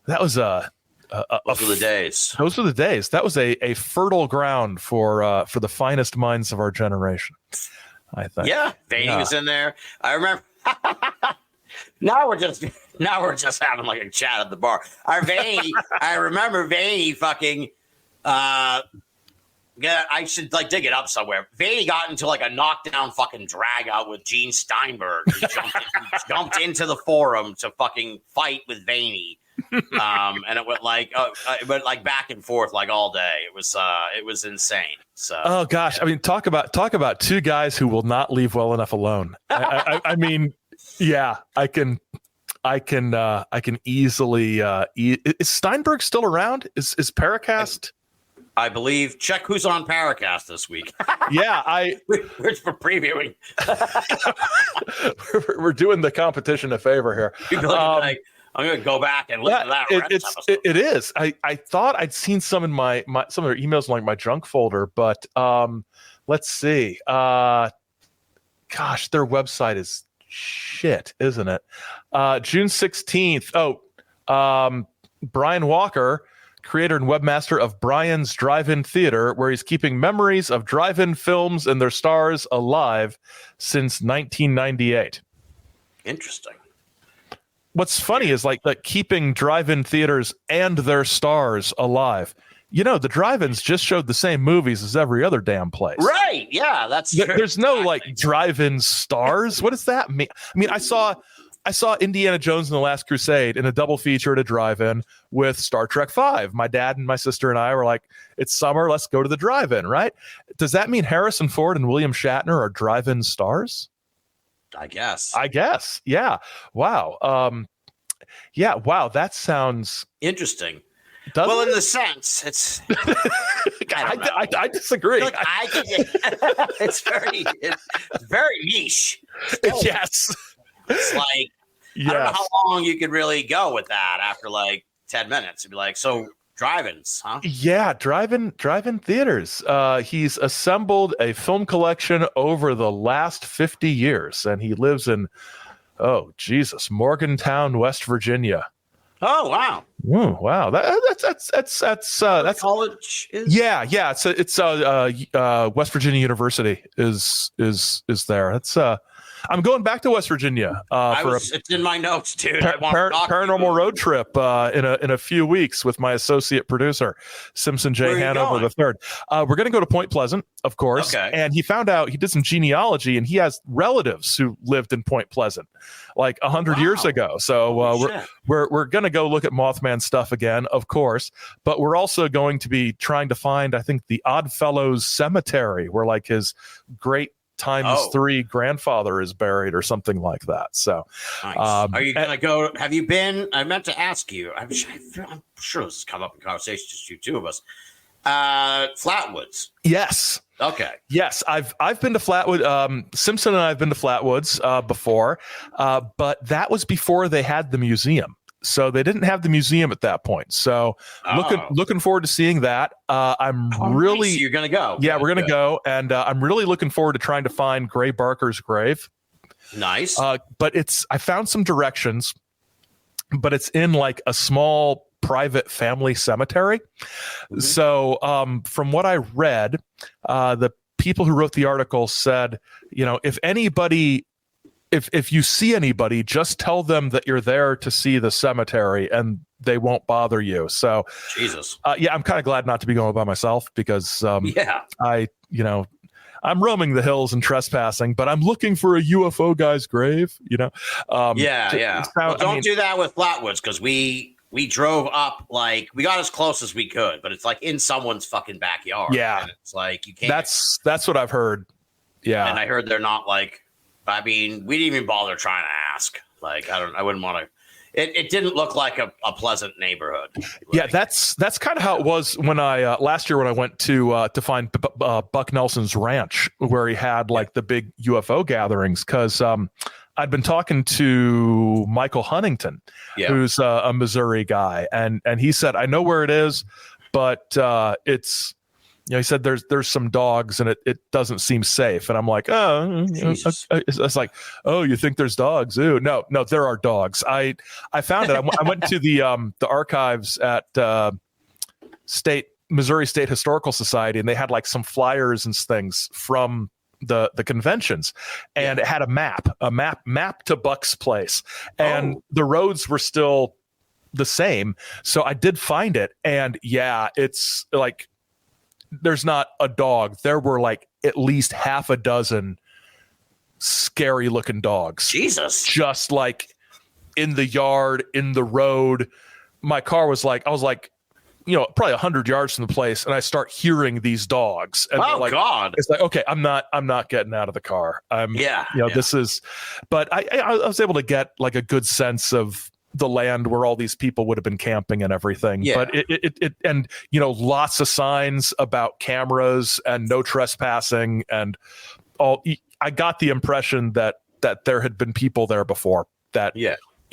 the days. Those were the days. That was a fertile ground for the finest minds of our generation, I think. Yeah, Vaney was in there. I remember. Now we're just having like a chat at the bar. I remember Vaney fucking. I should like dig it up somewhere. Vaney got into like a knockdown fucking drag out with Gene Steinberg. He jumped into the forum to fucking fight with Vaney. And it went like, back and forth like all day. It was insane. So, oh gosh, I mean, talk about two guys who will not leave well enough alone. I mean, yeah, I can easily. Is Steinberg still around? Is Paracast? I believe. Check who's on Paracast this week. Yeah, we're previewing. we're doing the competition a favor here. People are like, I'm going to go back and listen to that. It is. I thought I'd seen some in my some of their emails in like my junk folder, but let's see. Gosh, their website is shit, isn't it? June 16th. Brian Walker, creator and webmaster of Brian's Drive-In Theater, where he's keeping memories of drive-in films and their stars alive since 1998. Interesting. What's funny is like keeping drive-in theaters and their stars alive. You know, the drive-ins just showed the same movies as every other damn place. Right. Yeah, that's true. There's no like drive-in stars. What does that mean? I mean, I saw Indiana Jones and the Last Crusade in a double feature at a drive-in with Star Trek V. My dad and my sister and I were like, it's summer, let's go to the drive-in, right? Does that mean Harrison Ford and William Shatner are drive-in stars? I guess. Yeah. Wow. Yeah. Wow. That sounds interesting. In the sense, it's. I disagree. Look, it's very niche. Yes. It's like, I don't know how long you could really go with that after like 10 minutes. It'd be like, so drive-ins, huh? Yeah, drive-in theaters. He's assembled a film collection over the last 50 years, and he lives in Oh, Jesus. Morgantown, West Virginia. Oh, wow. Ooh, wow. That's college is? Yeah. It's West Virginia University is there. That's I'm going back to West Virginia It's in my notes, dude. paranormal road trip in a few weeks with my associate producer, Simpson J. Hanover III. We're going to go to Point Pleasant, of course. Okay. And he found out he did some genealogy, and he has relatives who lived in Point Pleasant like 100 years ago. So we're going to go look at Mothman stuff again, of course. But we're also going to be trying to find, I think, the Oddfellows Cemetery, where like his great ×3 grandfather is buried or something like that. So nice. Are you gonna go? Have you been? I meant to ask you. I'm sure this has come up in conversation, just you two of us. Flatwoods. Yes. Okay. Yes, I've been to Flatwood. Simpson and I have been to Flatwoods before, but that was before they had the museum. So they didn't have the museum at that point. So looking forward to seeing that. I'm really nice. You're gonna go. Yeah, we're gonna go, and I'm really looking forward to trying to find Gray Barker's grave. Nice. But I found some directions, but it's in like a small private family cemetery. Mm-hmm. So from what I read, the people who wrote the article said, if you see anybody, just tell them that you're there to see the cemetery and they won't bother you. So Jesus. I'm kind of glad not to be going by myself because I'm roaming the hills and trespassing, but I'm looking for a UFO guy's grave, Well, don't do that with Flatwoods, because we drove up, like, we got as close as we could, but it's like in someone's fucking backyard. Yeah. And it's like, you can't. That's what I've heard. Yeah. And I heard they're not like, I mean, we didn't even bother trying to ask. Like, I wouldn't want to. It didn't look like a pleasant neighborhood. Yeah, that's kind of how it was when I last year when I went to find Buck Nelson's ranch, where he had like the big UFO gatherings. Because I'd been talking to Michael Huntington, who's a Missouri guy, and he said, I know where it is, but it's. He said there's some dogs and it doesn't seem safe. And I'm like, it's like, oh, you think there's dogs? Ooh, no, there are dogs. I found it. I went to the archives at Missouri State Historical Society, and they had like some flyers and things from the conventions, and it had a map to Buck's place, and the roads were still the same. So I did find it, and it's like, there's not a dog. There were like at least half a dozen scary looking dogs. Jesus. Just like in the yard, in the road. My car was like, I was like, probably 100 yards from the place, and I start hearing these dogs. And God. It's like, okay, I'm not getting out of the car. This is, but I was able to get like a good sense of the land where all these people would have been camping and everything. But it and lots of signs about cameras and no trespassing and all. I got the impression that there had been people there before that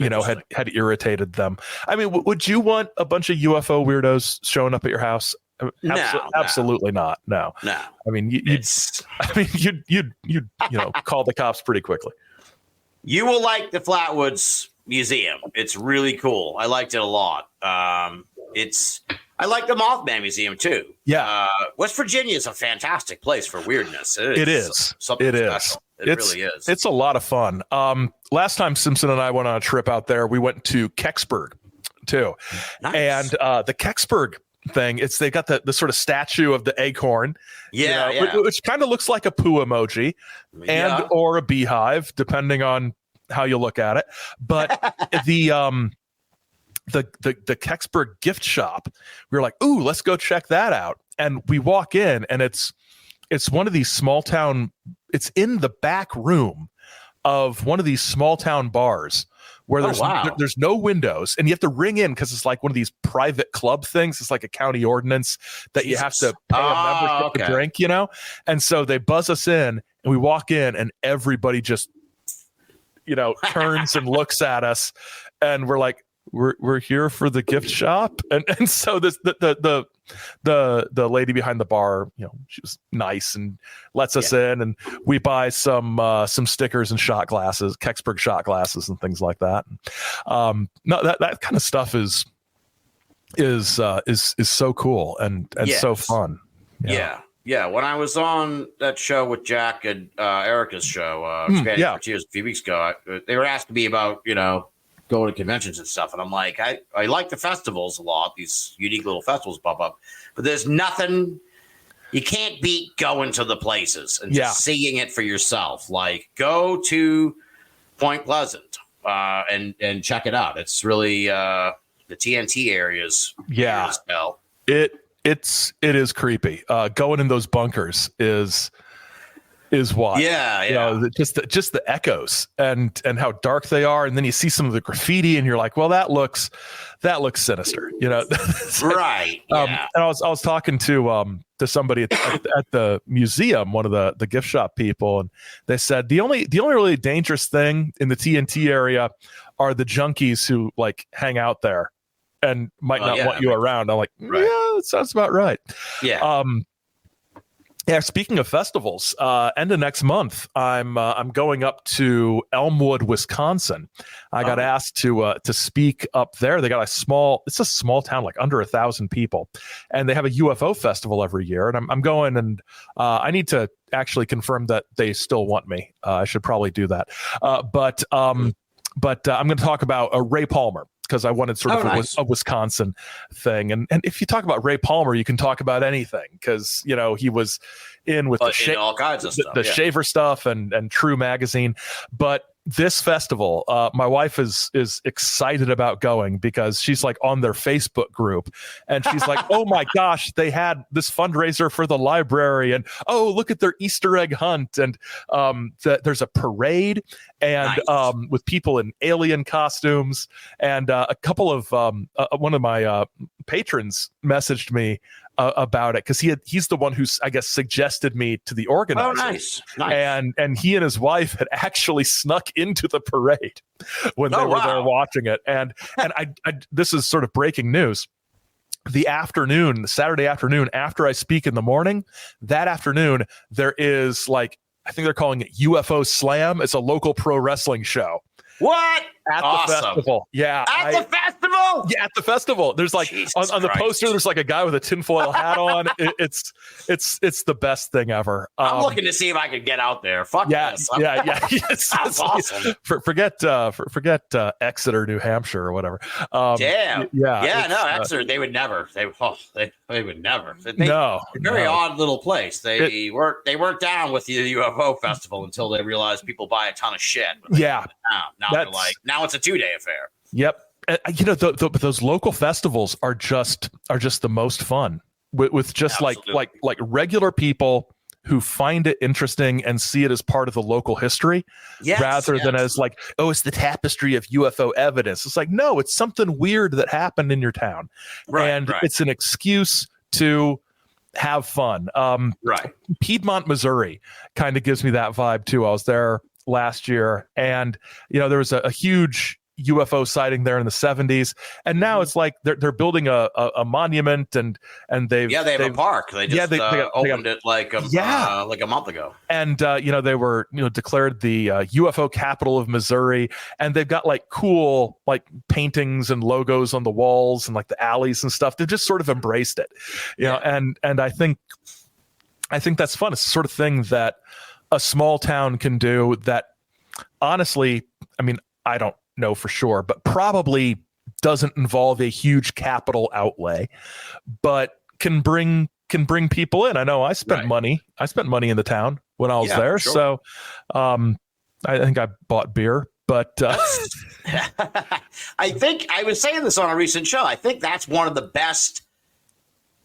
had irritated them. I mean, would you want a bunch of UFO weirdos showing up at your house? Absolutely not. No. I mean, you'd call the cops pretty quickly. You will like the Flatwoods Museum. It's really cool. I liked it a lot. I like the Mothman Museum too. Yeah. West Virginia is a fantastic place for weirdness. It is. Something it special. It really is. It's a lot of fun. Last time Simpson and I went on a trip out there, we went to Kecksburg too. Nice. And the Kecksburg thing, they got the sort of statue of the Acorn, which kind of looks like a poo emoji and or a beehive, depending on how you look at it. But the Kecksburg gift shop, we were like, ooh, let's go check that out. And we walk in, and it's one of these small town, it's in the back room of one of these small town bars where there's no windows, and you have to ring in because it's like one of these private club things. It's like a county ordinance that you have to pay a membership to drink, And so they buzz us in, and we walk in, and everybody just turns and looks at us, and we're like, we're here for the gift shop. And so the the lady behind the bar, she was nice and lets us in, and we buy some stickers and shot glasses, Kecksburg shot glasses and things like that. No, that kind of stuff is so cool and so fun. Yeah. When I was on that show with Jack and Erica's show, Expanding Frontiers, a few weeks ago, they were asking me about, going to conventions and stuff. And I'm like, I like the festivals a lot. These unique little festivals pop up. But there's nothing, you can't beat going to the places and just seeing it for yourself. Like, go to Point Pleasant and check it out. It's really the TNT areas. Yeah. It is creepy. Going in those bunkers is wild. Just the echoes and how dark they are, and then you see some of the graffiti, and you're like, well, that looks sinister, Right. And I was talking to somebody at the museum, one of the gift shop people, and they said the only really dangerous thing in the TNT area are the junkies who like hang out there and might not want you around. I'm like, yeah, that sounds about right. Yeah. Speaking of festivals, end of next month, I'm going up to Elmwood, Wisconsin. I got asked to speak up there. They got it's a small town, like under 1,000 people, and they have a UFO festival every year. And I'm going, and I need to actually confirm that they still want me. I should probably do that. But I'm going to talk about Ray Palmer, because I wanted sort of a Wisconsin thing. And if you talk about Ray Palmer, you can talk about anything, because, he was in with all kinds of stuff, the Shaver stuff and True Magazine. But this festival, my wife is excited about going, because she's like on their Facebook group, and she's like, oh my gosh, they had this fundraiser for the library, and look at their Easter egg hunt, and there's a parade, and with people in alien costumes, and a couple of one of my patrons messaged me about it, because he's the one who's, I guess, suggested me to the organizer. Oh, nice. And he and his wife had actually snuck into the parade when they were there watching it. And I this is sort of breaking news. The Saturday afternoon, after I speak in the morning, that afternoon, there is I think they're calling it UFO Slam. It's a local pro wrestling show. What? At the festival. Yeah. The festival? Yeah, at the festival. There's on the poster, there's a guy with a tinfoil hat on. It's the best thing ever. I'm looking to see if I can get out there. Fuck this. Yeah. That's awesome. Forget Exeter, New Hampshire or whatever. Damn. Yeah. No, Exeter, they would never. They would never. Very odd little place. They weren't down with the UFO festival until they realized people buy a ton of shit. Yeah. Now they're like, now it's a 2-day affair. Yep. Those local festivals are just the most fun with just like regular people who find it interesting and see it as part of the local history, rather than as it's the tapestry of UFO evidence. It's like, no, it's something weird that happened in your town, and it's an excuse to have fun. Piedmont, Missouri kind of gives me that vibe too. I was there last year, and there was a huge UFO sighting there in the 70s, and now it's like they're building a monument, and they have a park. They just opened it like a month ago, and they were declared the UFO capital of Missouri, and they've got cool paintings and logos on the walls and the alleys and stuff. They've just sort of embraced it, and I think that's fun. It's the sort of thing that a small town can do that, honestly, I mean, I don't know for sure, but probably doesn't involve a huge capital outlay, but can bring people in. I know I spent money. I spent money in the town when I was there. Sure. So I think I bought beer, but I think I was saying this on a recent show. I think that's one of the best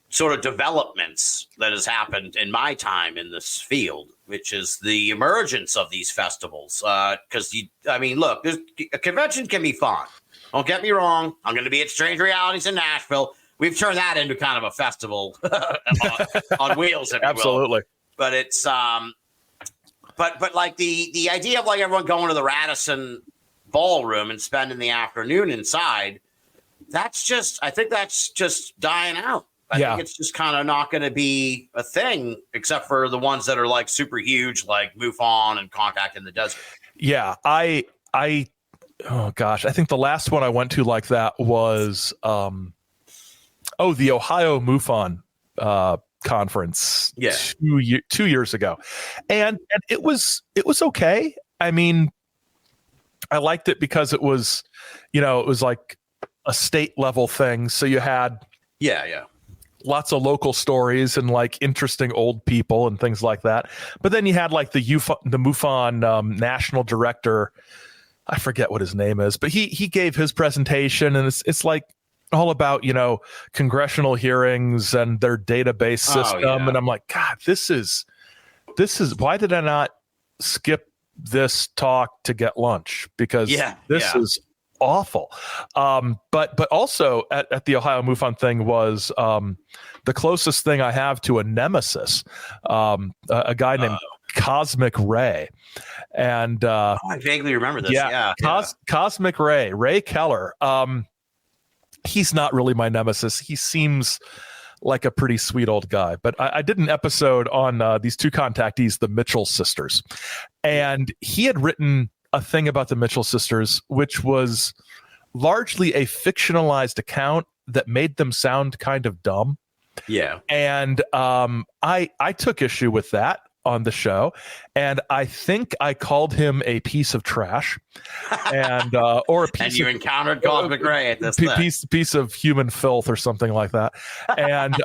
sort of developments that has happened in my time in this field, which is the emergence of these festivals. Because look, a convention can be fun. Don't get me wrong. I'm going to be at Strange Realities in Nashville. We've turned that into kind of a festival on wheels, if absolutely. You will. But it's but the idea of everyone going to the Radisson Ballroom and spending the afternoon inside, I think that's just dying out. I think it's just kind of not going to be a thing, except for the ones that are like super huge, like MUFON and Contact in the Desert. Yeah, oh gosh, I think the last one I went to like that was the Ohio MUFON conference 2 years ago, and it was okay. I mean, I liked it because it was like a state level thing, so you had lots of local stories and like interesting old people and things like that. But then you had like the MUFON national director, I forget what his name is, but he gave his presentation, and it's like all about, congressional hearings and their database system. And I'm like, God, this is, why did I not skip this talk to get lunch? Because this is awful. But also at the Ohio MUFON thing was the closest thing I have to a nemesis, a guy named Cosmic Ray. And I vaguely remember this. Cosmic Ray Keller. He's not really my nemesis. He seems like a pretty sweet old guy. But I did an episode on these two contactees, the Mitchell sisters. And he had written a thing about the Mitchell sisters, which was largely a fictionalized account that made them sound kind of dumb. Yeah. And I took issue with that on the show, and I think I called him a piece of trash, and or a piece. And you encountered Cosmic Ray at this piece of human filth or something like that, and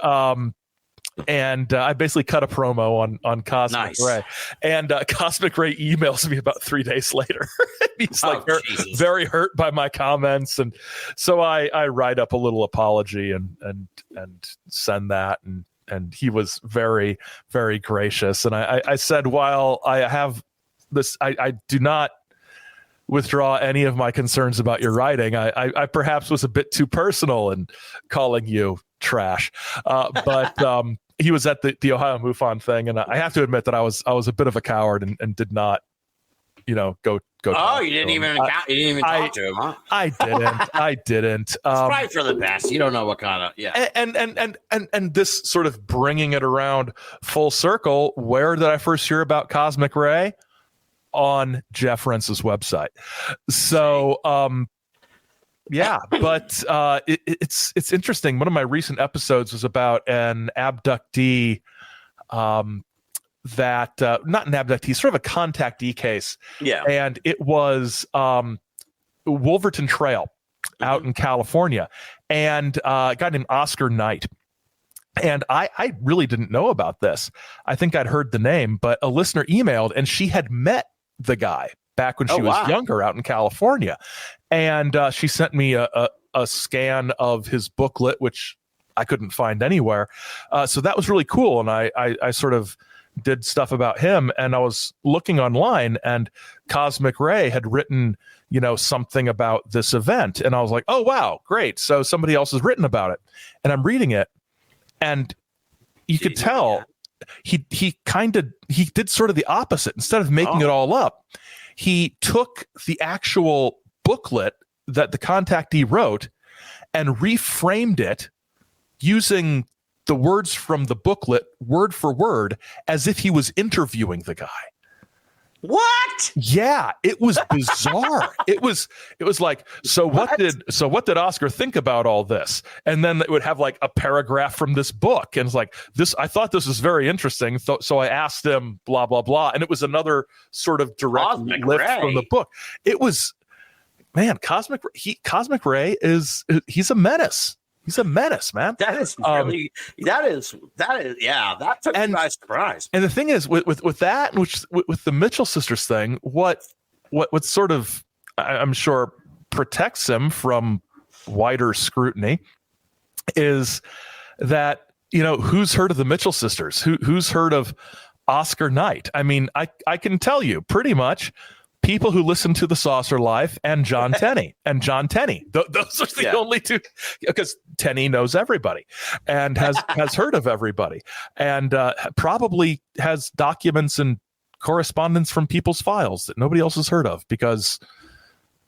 I basically cut a promo on Cosmic Ray, and Cosmic Ray emails me about 3 days later. He's very hurt by my comments, and so I write up a little apology and send that, and he was very, very gracious. And I said, while I have this, I do not withdraw any of my concerns about your writing. I perhaps was a bit too personal in calling you trash, but he was at the Ohio MUFON thing, and I have to admit that I was a bit of a coward and did not, go. Oh, you didn't even talk to him, huh? I didn't. It's probably for the best. You don't know what kind of And this sort of bringing it around full circle. Where did I first hear about Cosmic Ray? On Jeff Rense's website. So but it's interesting. One of my recent episodes was about an abductee. That not an abductee, sort of a contactee case. Yeah. And it was Wolverton Trail out in California, and a guy named Oscar Knight. And I really didn't know about this. I think I'd heard the name, but a listener emailed, and she had met the guy back when she was younger out in California. And she sent me a scan of his booklet, which I couldn't find anywhere. So that was really cool. And I sort of did stuff about him, and I was looking online, and Cosmic Ray had written, something about this event. And I was like, oh, wow, great. So somebody else has written about it. And I'm reading it, and you could tell he did sort of the opposite. Instead of making it all up, he took the actual booklet that the contactee wrote and reframed it using the words from the booklet word for word, as if he was interviewing the guy. What? Yeah, it was bizarre. it was like, so what did Oscar think about all this? And then it would have like a paragraph from this book, and it's like, this, I thought this was very interesting, so I asked him blah blah blah, and it was another sort of direct Cosmic lift Ray from the book. It was, man, Cosmic Ray he's a menace. He's a menace, man. That is really, that took me by surprise. And the thing is, with that, and with the Mitchell sisters thing, what sort of, I'm sure, protects him from wider scrutiny is that, who's heard of the Mitchell sisters? Who's heard of Oscar Knight? I mean, I can tell you pretty much people who listen to The Saucer Life and John Tenney. Those are the only two, because Tenney knows everybody and has heard of everybody, and probably has documents and correspondence from people's files that nobody else has heard of, because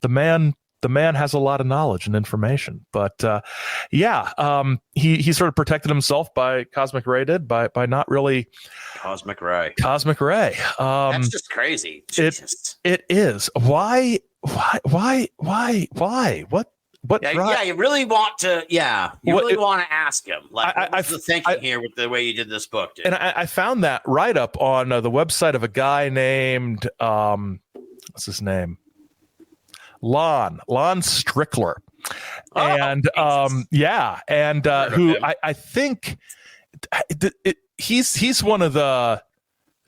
the man the man has a lot of knowledge and information. But he sort of protected himself by Cosmic Ray did by not really Cosmic Ray. That's just crazy. It is. Why? What? You really want to. Yeah, you really want to ask him. Like, what's the thinking here with the way you did this book, dude? And I found that right up on the website of a guy named what's his name? Lon Strickler, and who I think he's one of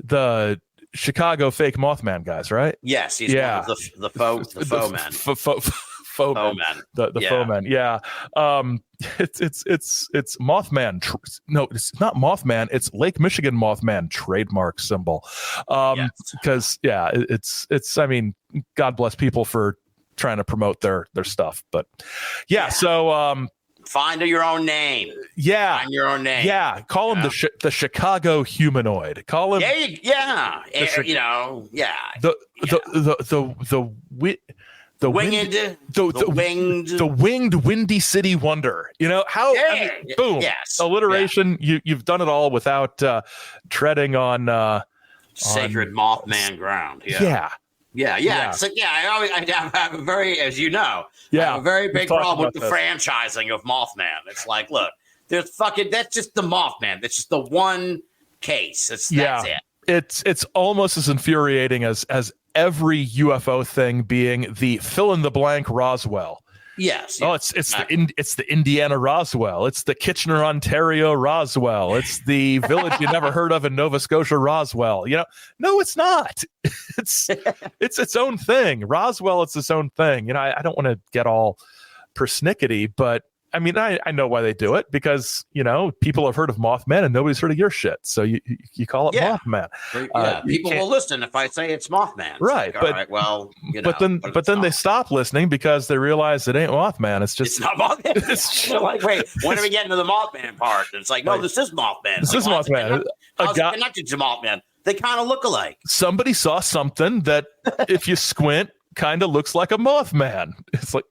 the Chicago fake Mothman guys, right? Yes, he's one of the faux men. Faux men. The faux men. Yeah. It's Mothman. No, it's not Mothman. It's Lake Michigan Mothman trademark symbol. Because it's. I mean, God bless people for trying to promote their stuff, but so find your own name. Yeah, find your own name. Yeah, call him the Chicago humanoid. Call him. The winged windy city wonder. You know how? Boom. Yes. Alliteration. Yeah. You've done it all without treading on sacred Mothman ground. Yeah. It's like, I have a very, as you know, I have a very big problem with the franchising of Mothman. It's like, look, that's just the Mothman. That's just the one case. That's it. It's almost as infuriating as every UFO thing being the fill in the blank Roswell. Yes. Oh, it's the Indiana Roswell. It's the Kitchener, Ontario Roswell. It's the village you never heard of in Nova Scotia Roswell. You know, no, it's not. It's its own thing. Roswell, it's its own thing. You know, I don't want to get all persnickety, but I mean, I know why they do it because, you know, people have heard of Mothman and nobody's heard of your shit. So you call it Mothman. People will listen if I say it's Mothman. Right. Like, but then they stop listening because they realize it ain't Mothman. It's not Mothman. It's like, wait, when are we getting to the Mothman part? It's like, no, this is Mothman. This is Mothman. How's it connected to Mothman? They kind of look alike. Somebody saw something that, if you squint, kind of looks like a Mothman. It's like,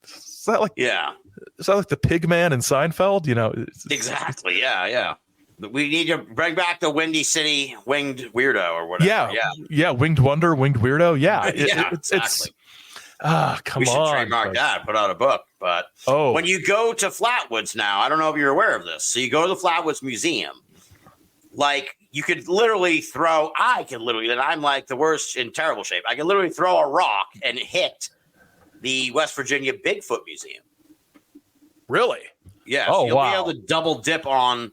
is that like the pig man in Seinfeld? You know, exactly. Yeah. We need to bring back the Windy City winged weirdo or whatever. Yeah. Winged wonder, winged weirdo. Yeah. Exactly. Come we should on. trademark that, put out a book. But when you go to Flatwoods now, I don't know if you're aware of this. So you go to the Flatwoods Museum, like you could literally and I'm like the worst in terrible shape. I could literally throw a rock and hit the West Virginia Bigfoot Museum. Really? Yeah. So you'll be able to double dip on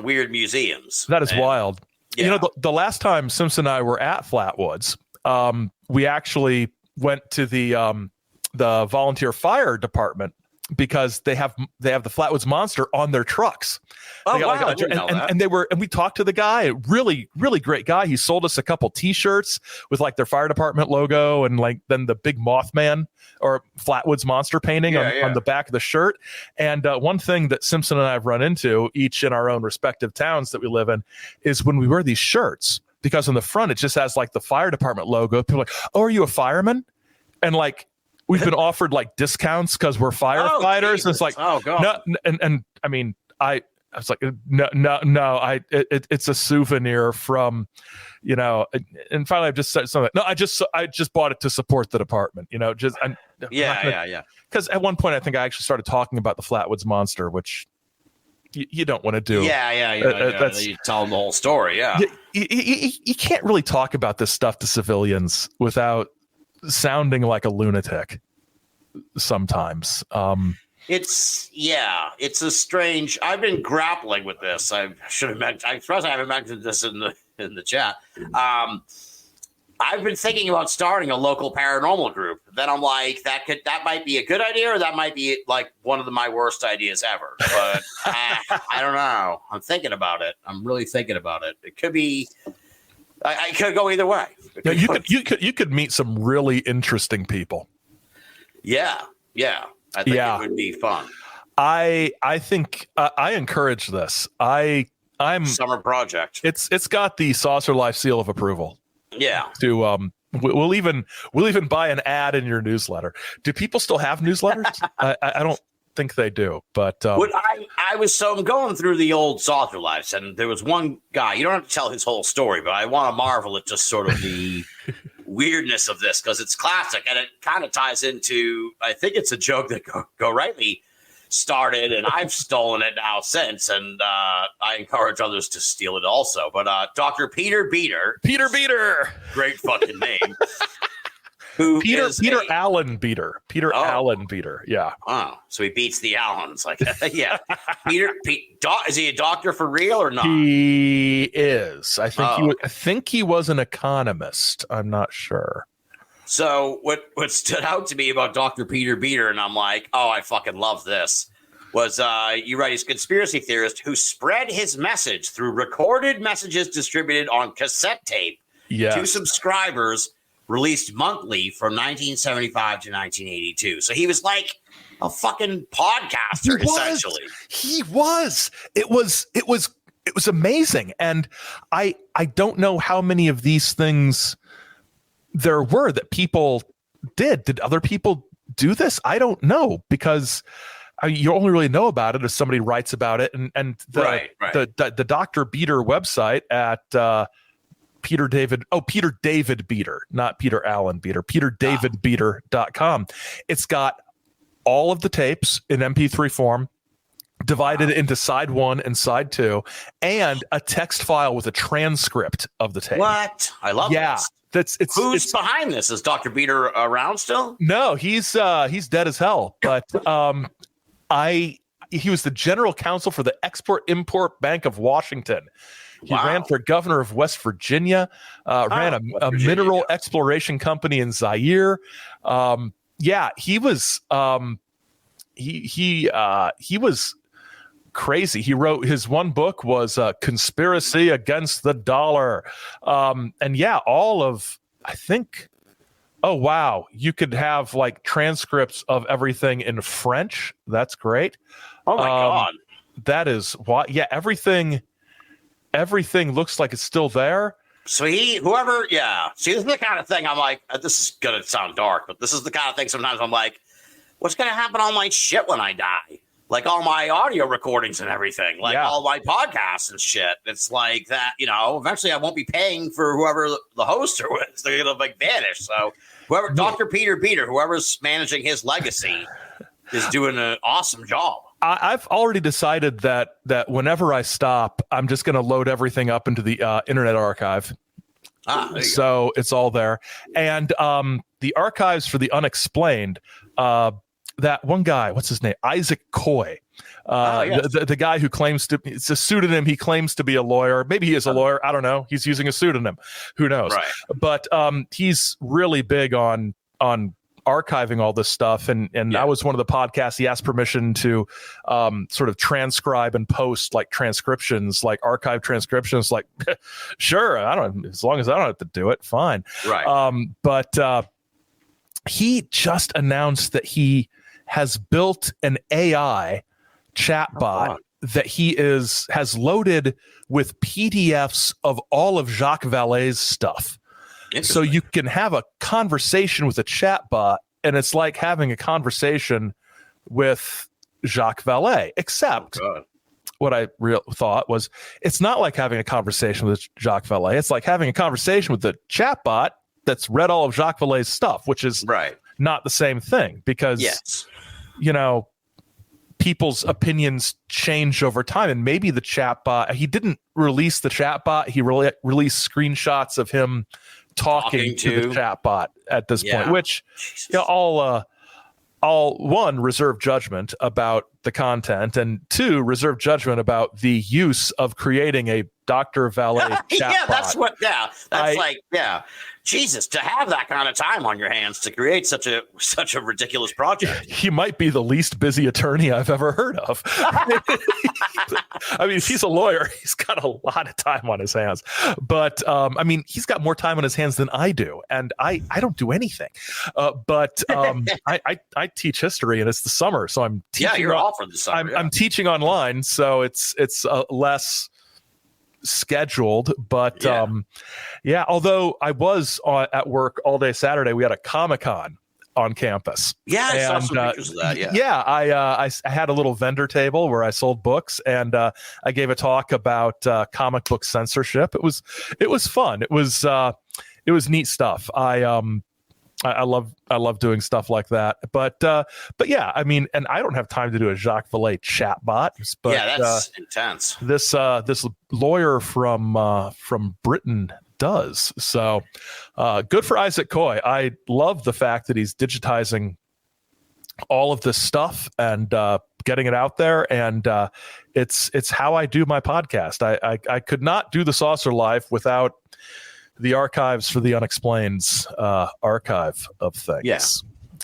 weird museums. That is wild. Yeah. You know, the last time Simpson and I were at Flatwoods, we actually went to the volunteer fire department because they have the Flatwoods Monster on their trucks. Oh, wow. And we talked to the guy, really, really great guy. He sold us a couple T-shirts with like their fire department logo and like then the big Mothman or Flatwoods Monster painting on the back of the shirt. And one thing that Simpson and I have run into each in our own respective towns that we live in is when we wear these shirts, because on the front, it just has like the fire department logo. People are like, oh, are you a fireman? And like, we've been offered like discounts because we're firefighters. And it's like, oh god. No, and I mean, I was like, no, it's a souvenir from, you know, and finally I've just said something. No, I just bought it to support the department, you know, Because at one point I think I actually started talking about the Flatwoods Monster, which you don't want to do. You tell them the whole story. Yeah. You can't really talk about this stuff to civilians without sounding like a lunatic sometimes. It's a strange. I've been grappling with this. I should have mentioned. I suppose I haven't mentioned this in the chat. I've been thinking about starting a local paranormal group. Then I'm like, that might be a good idea, or that might be like one of my worst ideas ever. But I don't know. I'm thinking about it. I'm really thinking about it. It could be. I could go either way. You could meet some really interesting people. Yeah. I think it would be fun. I think I encourage this. I'm summer project. It's got the Saucer Life seal of approval. Yeah. To We'll even buy an ad in your newsletter. Do people still have newsletters? I don't think they do, but I'm going through the old Saucer Lives, and there was one guy. You don't have to tell his whole story, but I want to marvel at just sort of the weirdness of this, because it's classic, and it kind of ties into, I think it's a joke that Go Rightly started, and I've stolen it now since, and I encourage others to steal it also. But Dr. Peter Beater, great fucking name. Peter Allen Beater. Allen Beater. Yeah. Oh, so he beats the Allens. Like, yeah. Is he a doctor for real or not? He is. I think he was an economist. I'm not sure. So what stood out to me about Dr. Peter Beater, and I'm like, oh, I fucking love this, was you write, he's a conspiracy theorist who spread his message through recorded messages distributed on cassette tape to subscribers, released monthly from 1975 to 1982. So he was like a fucking podcaster, essentially. He was. It was amazing. And I don't know how many of these things there were that people did. Did other people do this? I don't know, because you only really know about it if somebody writes about it. And the Dr. Beater website at Peter David Beater, not Peter Allen Beater, peterdavidbeater.com. It's got all of the tapes in MP3 form, divided into side 1 and side 2, and a text file with a transcript of the tape. What? I love this. Who's behind this? Is Dr. Beater around still? No, he's dead as hell. But he was the general counsel for the Export-Import Bank of Washington. He ran for governor of West Virginia, ran a mineral exploration company in Zaire. He was he was crazy. He wrote, his one book was Conspiracy Against the Dollar. All of, I think, oh wow, you could have like transcripts of everything in French. That's great. Oh my God. That is why. Yeah, everything looks like it's still there. So see, this is the kind of thing I'm like, this is going to sound dark, but this is the kind of thing sometimes I'm like, what's going to happen to all my shit when I die? Like all my audio recordings and everything, like all my podcasts and shit. It's like that, eventually I won't be paying for whoever the host or is. They're going to like vanish. So Dr. Peter Beater, whoever's managing his legacy is doing an awesome job. I've already decided that whenever I stop, I'm just going to load everything up into the Internet Archive. So it's all there. And the archives for the unexplained, that one guy, what's his name? Isaac Coy. The guy who claims to, it's a pseudonym. He claims to be a lawyer. Maybe he is a lawyer. I don't know. He's using a pseudonym. Who knows? Right. But he's really big on archiving all this stuff, and I was one of the podcasts he asked permission to sort of transcribe and post like transcriptions, like archive transcriptions. Like, sure, I don't, as long as I don't have to do it, fine. Right. But he just announced that he has built an AI chatbot that he has loaded with PDFs of all of Jacques Vallée's stuff. So you can have a conversation with a chatbot, and it's like having a conversation with Jacques Vallée, except what I thought was it's not like having a conversation with Jacques Vallée. It's like having a conversation with the chatbot that's read all of Jacques Vallée's stuff, which is not the same thing, because, people's opinions change over time. And maybe the chatbot, he didn't release the chatbot. He released screenshots of him talking to the chatbot at this point, which all one, reserve judgment about the content, and two, reserve judgment about the use of creating a Dr. Vallée chatbot. Jesus, to have that kind of time on your hands to create such a ridiculous project. He might be the least busy attorney I've ever heard of. I mean, if he's a lawyer, he's got a lot of time on his hands. But he's got more time on his hands than I do, and I don't do anything. But I teach history, and it's the summer, so I'm teaching. You're off for the summer. I'm teaching online, so it's less. scheduled, but yeah. Although I was at work all day Saturday, we had a Comic-Con on campus. Yeah, I saw some pictures of that. Yeah, I had a little vendor table where I sold books, and I gave a talk about comic book censorship. It was fun. It was neat stuff. I love doing stuff like that. But yeah, I mean, and I don't have time to do a Jacques Vallée chatbot. But yeah, that's intense. This lawyer from Britain does. So good for Isaac Coy. I love the fact that he's digitizing all of this stuff and getting it out there. And it's how I do my podcast. I could not do the Saucer Life without the Archives for the Unexplaineds archive of things. Yes.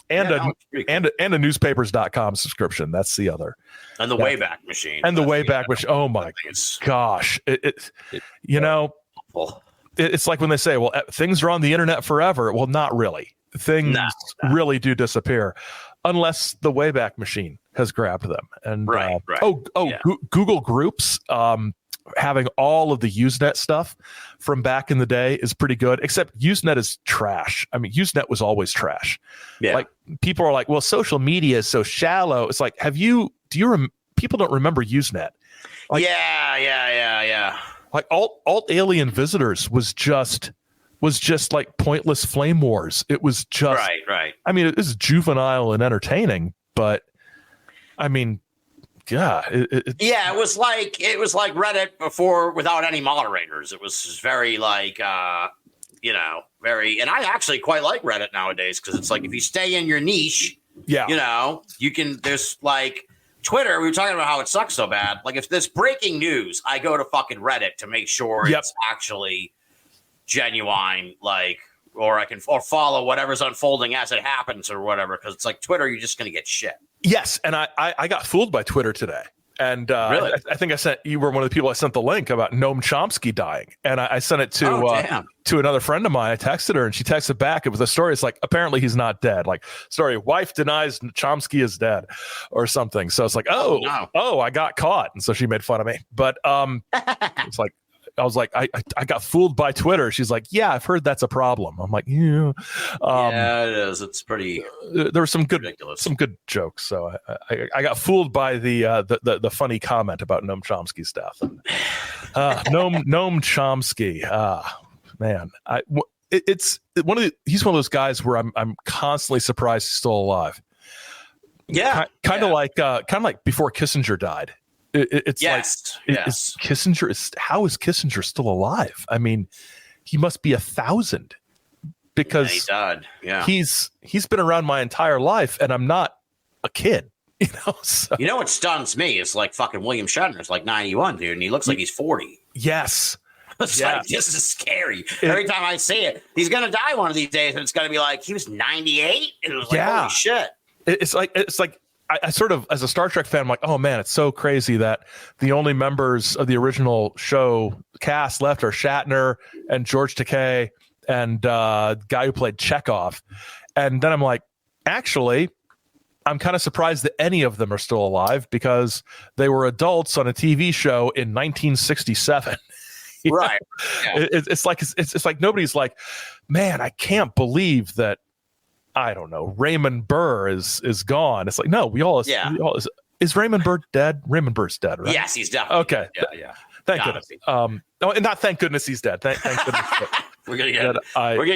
And a newspapers.com subscription. That's the other. And the Wayback Machine. And the Wayback Machine. Oh my gosh. It's like when they say, well, things are on the internet forever. Well, not really. Things really do disappear unless the Wayback Machine has grabbed them. And right. Google Groups having all of the Usenet stuff from back in the day is pretty good, except Usenet is trash. I mean, Usenet was always trash. Yeah. Like people are like, well, social media is so shallow. It's like, people don't remember Usenet. Like, yeah. Like alt alien visitors was just like pointless flame wars. It was just right. I mean, it was juvenile and entertaining, but I mean, yeah, it was like Reddit before without any moderators. It was very like very, and I actually quite like Reddit nowadays because it's like if you stay in your niche, you can. There's like Twitter. We were talking about how it sucks so bad. Like if there's breaking news, I go to fucking Reddit to make sure it's actually genuine. Like, or follow whatever's unfolding as it happens or whatever. Because it's like Twitter, you're just gonna get shit. Yes, and I got fooled by Twitter today. And really? I think you were one of the people I sent the link about Noam Chomsky dying. And I sent it to another friend of mine. I texted her and she texted back. It was a story. It's like, apparently he's not dead. Like, story, wife denies Chomsky is dead or something. So it's like, I got caught. And so she made fun of me. But it's like, I was like, I got fooled by Twitter. She's like, yeah, I've heard that's a problem. I'm like, yeah. Yeah, it is. It's pretty. There were some good ridiculous. Some good jokes. So I got fooled by the funny comment about Noam Chomsky's death. Noam Chomsky. Man, he's one of those guys where I'm constantly surprised he's still alive. Yeah, kind of like before Kissinger died. It's Kissinger how is Kissinger still alive? I mean, he must be 1,000 because he died. Yeah, he's been around my entire life, and I'm not a kid. So. You know what stuns me is like fucking William Shatner's like 91, dude, and he looks like he's 40. Yes. It's like, this is scary. Every time I see it, he's gonna die one of these days, and it's gonna be like he was 98, and it was like holy shit. It's like. I sort of, as a Star Trek fan, I'm like, oh man, it's so crazy that the only members of the original show cast left are Shatner and George Takei and the guy who played Chekhov. And then I'm like, actually, I'm kind of surprised that any of them are still alive because they were adults on a TV show in 1967. Right. Yeah. It's like nobody's like, man, I can't believe that. I don't know. Raymond Burr is gone. It's like, no, is Raymond Burr dead? Raymond Burr's dead, right? Yes, he's definitely okay. Dead. Yeah. Thank goodness. And not thank goodness he's dead. Thank goodness. We're gonna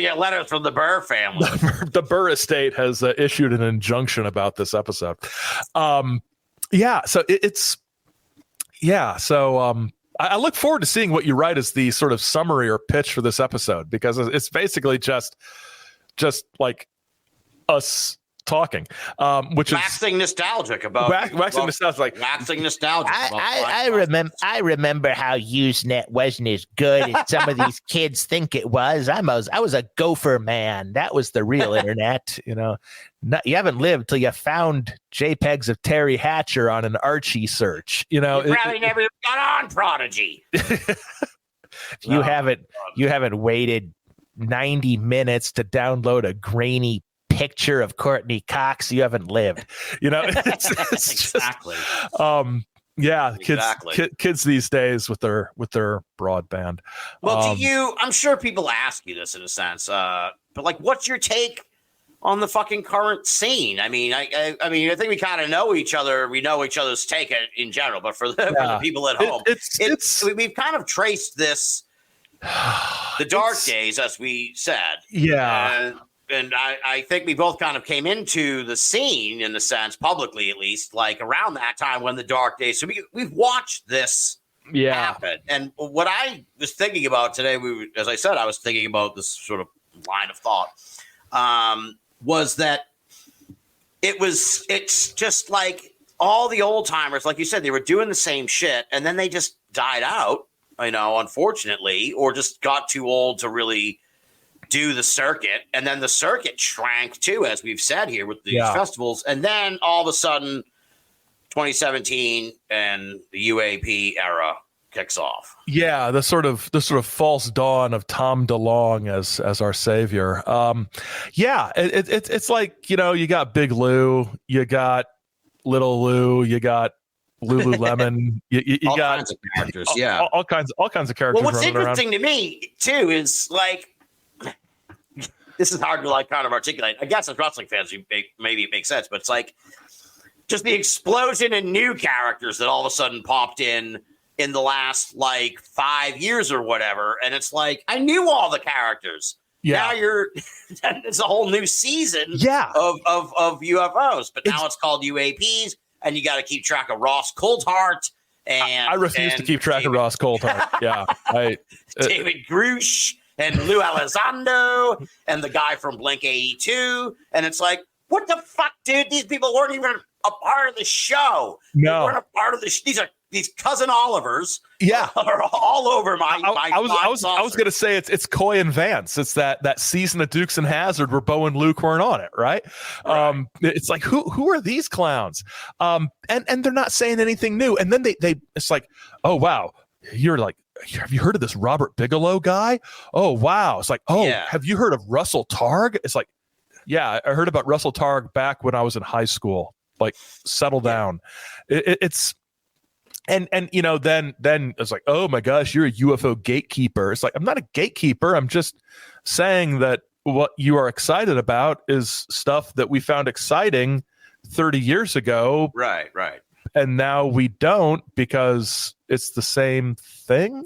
get letters from the Burr family. The Burr estate has issued an injunction about this episode. So I look forward to seeing what you write as the sort of summary or pitch for this episode because it's basically just like us talking, which waxing nostalgic about waxing nostalgic. I remember how Usenet wasn't as good as some of these kids think it was. I was a gopher man. That was the real internet. You haven't lived till you found JPEGs of Terry Hatcher on an Archie search. You probably never got on Prodigy. You haven't waited 90 minutes to download a grainy picture of Courtney Cox. You haven't lived. It's exactly. Yeah, Exactly. kids these days with their broadband. Well, I'm sure people ask you this in a sense, but like, what's your take on the fucking current scene? I mean, I think we kind of know each other. We know each other's take in general, but for the people at home, we've kind of traced this, the dark days, as we said. Yeah. And I think we both kind of came into the scene, in a sense, publicly at least, like around that time when the dark days. So we've watched this happen. And what I was thinking about today, as I said, I was thinking about this sort of line of thought, was that it's just like all the old timers, like you said, they were doing the same shit, and then they just died out, unfortunately, or just got too old to really do the circuit, and then the circuit shrank too, as we've said here with these festivals, and then all of a sudden 2017 and the UAP era kicks off. Yeah, the sort of false dawn of Tom DeLonge as our savior. It's like, you got Big Lou, you got Little Lou, you got Lululemon, you all got kinds of characters, all kinds of characters. Well, what's interesting around. to me too is like, this is hard to like kind of articulate. I guess as wrestling fans, maybe it makes sense, but it's like just the explosion in new characters that all of a sudden popped in the last like 5 years or whatever. And it's like, I knew all the characters. Yeah. Now it's a whole new season of UFOs, but now it's called UAPs, and you got to keep track of Ross Coulthart. And I refuse to keep track of Ross Coulthart. Yeah. David Grush. And Lou Elizondo and the guy from Blink 82. And it's like, what the fuck, dude? These people weren't even a part of the show. No. They weren't a part of these cousin Olivers. Yeah. Are all over my I was going to say it's Coy and Vance. It's that season of Dukes and Hazzard where Bo and Luke weren't on it, right? It's like, who are these clowns? And they're not saying anything new. And then they it's like, oh, wow, you're like, have you heard of this Robert Bigelow guy? Oh, wow. It's like, have you heard of Russell Targ? It's like, yeah, I heard about Russell Targ back when I was in high school. Like, settle down. It's and then it's like, oh my gosh, you're a UFO gatekeeper. It's like, I'm not a gatekeeper. I'm just saying that what you are excited about is stuff that we found exciting 30 years ago. Right. And now we don't, because it's the same thing.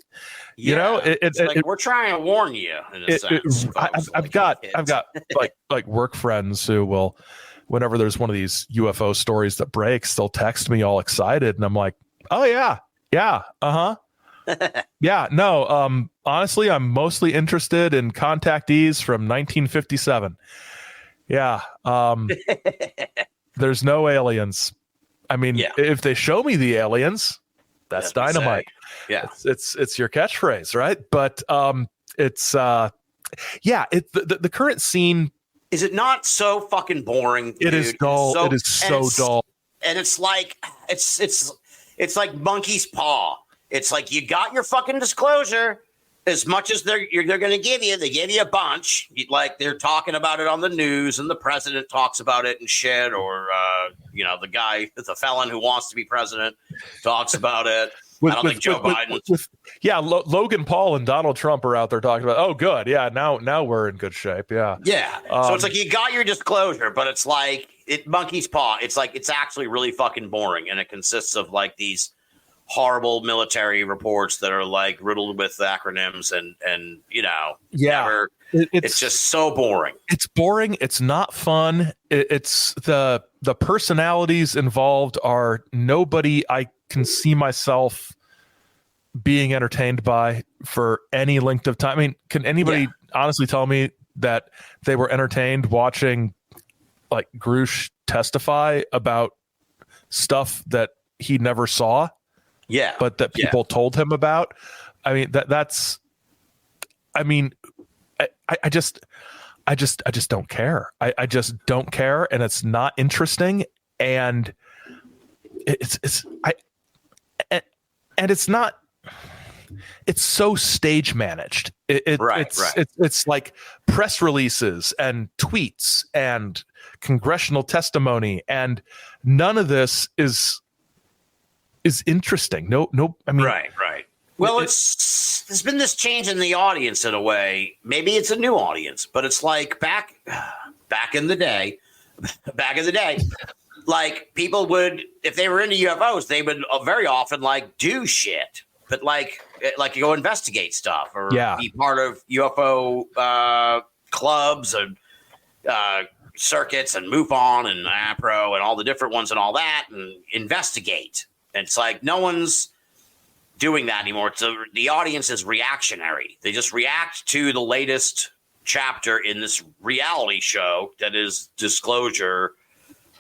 It's like we're trying to warn you. In a sense, I've got like work friends who will, whenever there's one of these UFO stories that breaks, they'll text me all excited, and I'm like, oh yeah, yeah, no. Honestly, I'm mostly interested in contactees from 1957. Yeah, there's no aliens. I mean, if they show me the aliens, that's dynamite. Yeah, it's your catchphrase, right? But the current scene, is it not so fucking boring? It is dull. It is so dull, and it's like it's like monkey's paw. It's like, you got your fucking disclosure. As much as they're going to give you, they give you a bunch. Like, they're talking about it on the news, and the president talks about it and shit, or the felon who wants to be president talks about it. I don't think Joe Biden. Logan Paul and Donald Trump are out there talking about. Oh, good, yeah. Now we're in good shape. Yeah. So it's like, you got your disclosure, but it's like monkey's paw. It's like, it's actually really fucking boring, and it consists of like these horrible military reports that are like riddled with acronyms and it's just so boring. It's boring. It's not fun. It's the personalities involved are nobody I can see myself being entertained by for any length of time. I mean, can anybody honestly tell me that they were entertained watching like Grush testify about stuff that he never saw? Yeah, but that people told him about. I mean, that's. I mean, I just don't care. I just don't care, and it's not interesting, and it's not. It's so stage managed. It's like press releases and tweets and congressional testimony, and none of this is is interesting. No, I mean, right. Well, there's been this change in the audience in a way. Maybe it's a new audience, but it's like back in the day, like people would, if they were into UFOs, they would very often like do shit, but like you go investigate stuff or be part of UFO clubs and circuits and MUFON and APRO and all the different ones and all that and investigate. And it's like no one's doing that anymore. The audience is reactionary. They just react to the latest chapter in this reality show that is disclosure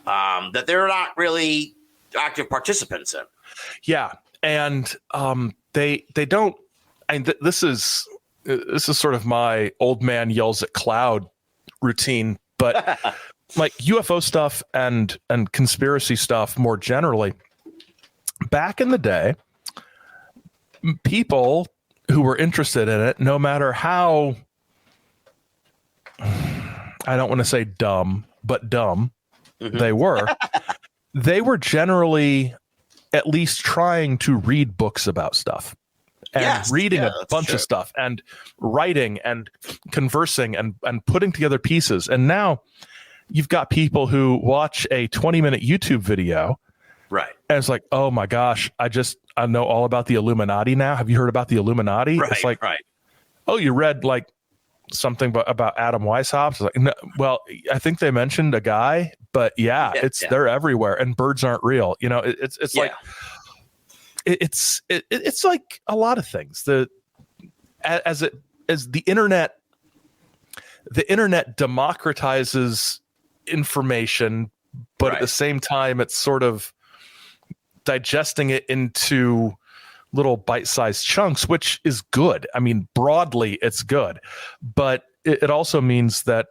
that they're not really active participants in. Yeah, and they don't. And this is sort of my old man yells at cloud routine, but like UFO stuff and conspiracy stuff more generally. Back in the day, people who were interested in it, no matter how, I don't want to say dumb, but dumb they were generally at least trying to read books about stuff and reading a bunch of stuff and writing and conversing and putting together pieces. And now you've got people who watch a 20-minute YouTube video. Right. And it's like, oh my gosh, I know all about the Illuminati now. Have you heard about the Illuminati? Right, it's like, right. Oh, you read like something about Adam Weishaupt? It's like, no, well, I think they mentioned a guy, but they're everywhere and birds aren't real. You know, it's like, it's like a lot of things. As the internet democratizes information, but at the same time, it's sort of digesting it into little bite-sized chunks, which is good. I mean, broadly, it's good, but it also means that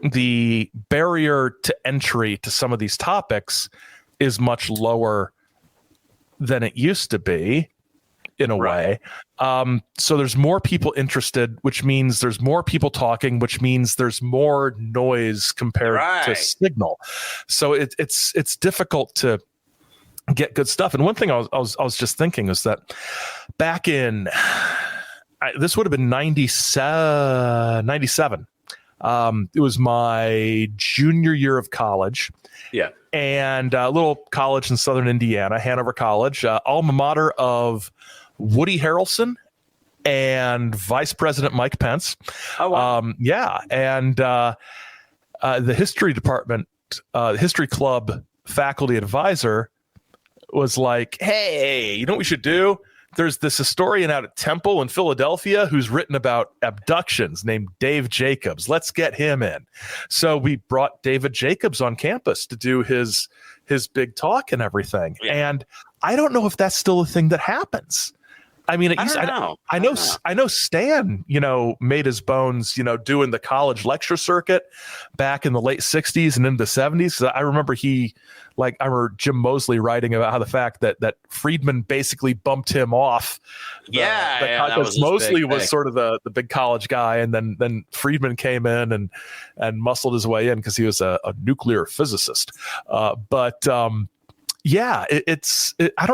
the barrier to entry to some of these topics is much lower than it used to be in a way. So there's more people interested, which means there's more people talking, which means there's more noise compared to signal. So it's difficult to get good stuff. And one thing I was just thinking is that back in this would have been 97. It was my junior year of college. Yeah. And a little college in Southern Indiana, Hanover College, alma mater of Woody Harrelson and Vice President Mike Pence. Oh, wow. And the history department, history club faculty advisor was like, hey, you know what we should do? There's this historian out at Temple in Philadelphia who's written about abductions named Dave Jacobs. Let's get him in. So we brought David Jacobs on campus to do his big talk and everything. Yeah. And I don't know if that's still a thing that happens. I mean, I know Stan, made his bones, doing the college lecture circuit back in the late 60s and into the 70s. I remember I remember Jim Mosley writing about how the fact that Friedman basically bumped him off. Because Mosley was sort of the big college guy. And then Friedman came in and muscled his way in because he was a nuclear physicist. I don't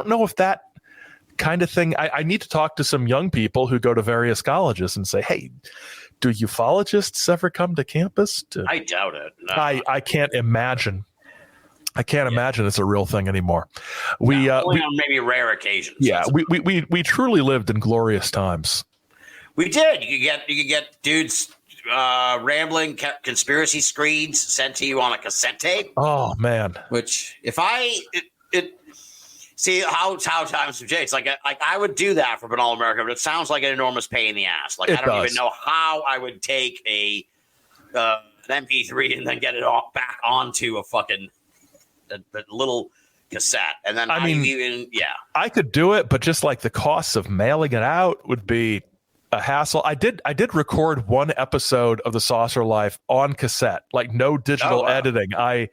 know if that kind of thing. I need to talk to some young people who go to various colleges and say, hey, do ufologists ever come to campus? I doubt it. No. I can't imagine. I can't imagine it's a real thing anymore. Only on maybe rare occasions. Yeah, we truly lived in glorious times. We did. You could get dudes rambling conspiracy screeds sent to you on a cassette tape. Oh man! Which see how times have changed. It's like I would do that for Binnall America, but it sounds like an enormous pain in the ass. Like I don't even know how I would take an MP3 and then get it all back onto a fucking a little cassette. And then I could do it, but just like the costs of mailing it out would be a hassle. I did record one episode of The Saucer Life on cassette, like no digital editing. I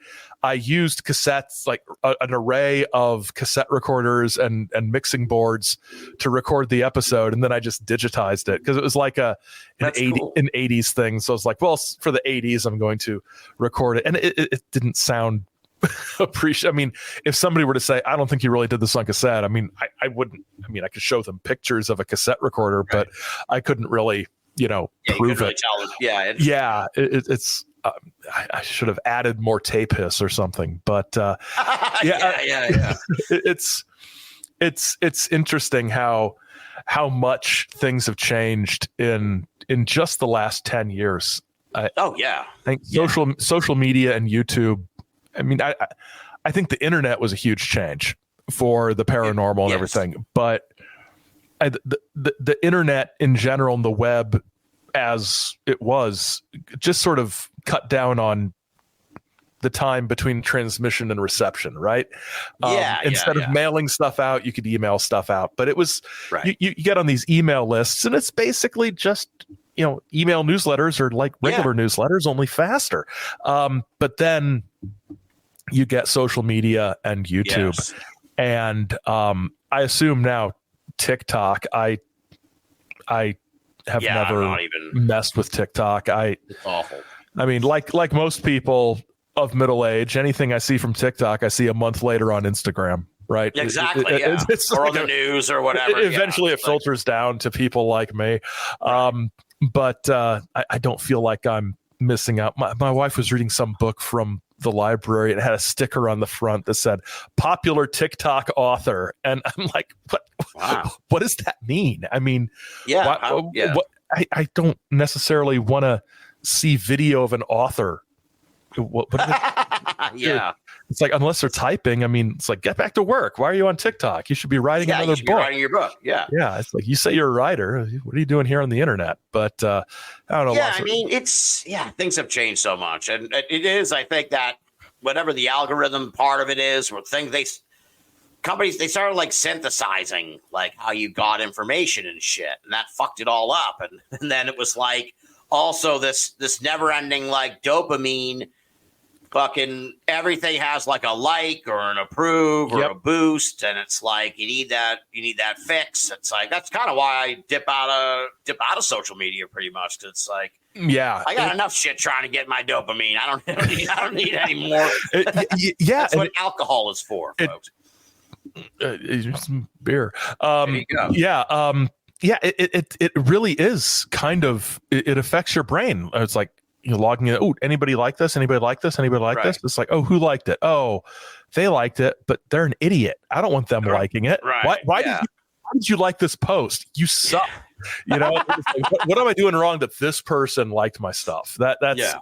used cassettes, like an array of cassette recorders and mixing boards to record the episode, and then I just digitized it because it was like an 80s thing. So it's like, well, for the 80s, I'm going to record it, and it didn't sound appreciate. I mean, if somebody were to say, "I don't think you really did this on cassette," I mean, I wouldn't. I mean, I could show them pictures of a cassette recorder, but I couldn't really, prove it. Really It's. I should have added more tape hiss or something, but it's interesting how much things have changed in just the last 10 years. I think social media and YouTube. I mean, I think the internet was a huge change for the paranormal and everything, but the internet in general and the web as it was just sort of cut down on the time between transmission and reception, right? Instead of mailing stuff out, you could email stuff out. But it was you get on these email lists, and it's basically just email newsletters or like regular newsletters, only faster. But then you get social media and YouTube, and I assume now TikTok. I have never messed with TikTok. It's awful. I mean, like most people of middle age, anything I see from TikTok, I see a month later on Instagram, right? Exactly. It's or like on the news or whatever. Eventually it filters down to people like me. But I don't feel like I'm missing out. My wife was reading some book from the library. It had a sticker on the front that said popular TikTok author. And I'm like, what does that mean? I mean, I don't necessarily want to see video of an author. What it's like, unless they're typing, I mean, it's like, get back to work. Why are you on TikTok? You should be writing another book. Writing your book. Yeah. It's like, you say you're a writer. What are you doing here on the internet? But I don't know. Yeah, I mean, things have changed so much. And it is, I think that whatever the algorithm part of it is, or companies, they started like synthesizing like how you got information and shit. And that fucked it all up. And then it was like also this never ending like dopamine. Fucking everything has like a like or an approve or a boost, and it's like you need that fix. It's like that's kind of why I dip out of social media pretty much, because it's like I got enough shit trying to get my dopamine. I don't need any more. That's what alcohol is for, folks. Some beer. There you go. It really is kind of it affects your brain. It's like, logging in. Oh, anybody like this? Anybody like this? Anybody like this? It's like, oh, who liked it? Oh, they liked it, but they're an idiot. I don't want them liking it. Right. Why did you like this post? You suck. Like, what am I doing wrong that this person liked my stuff? That's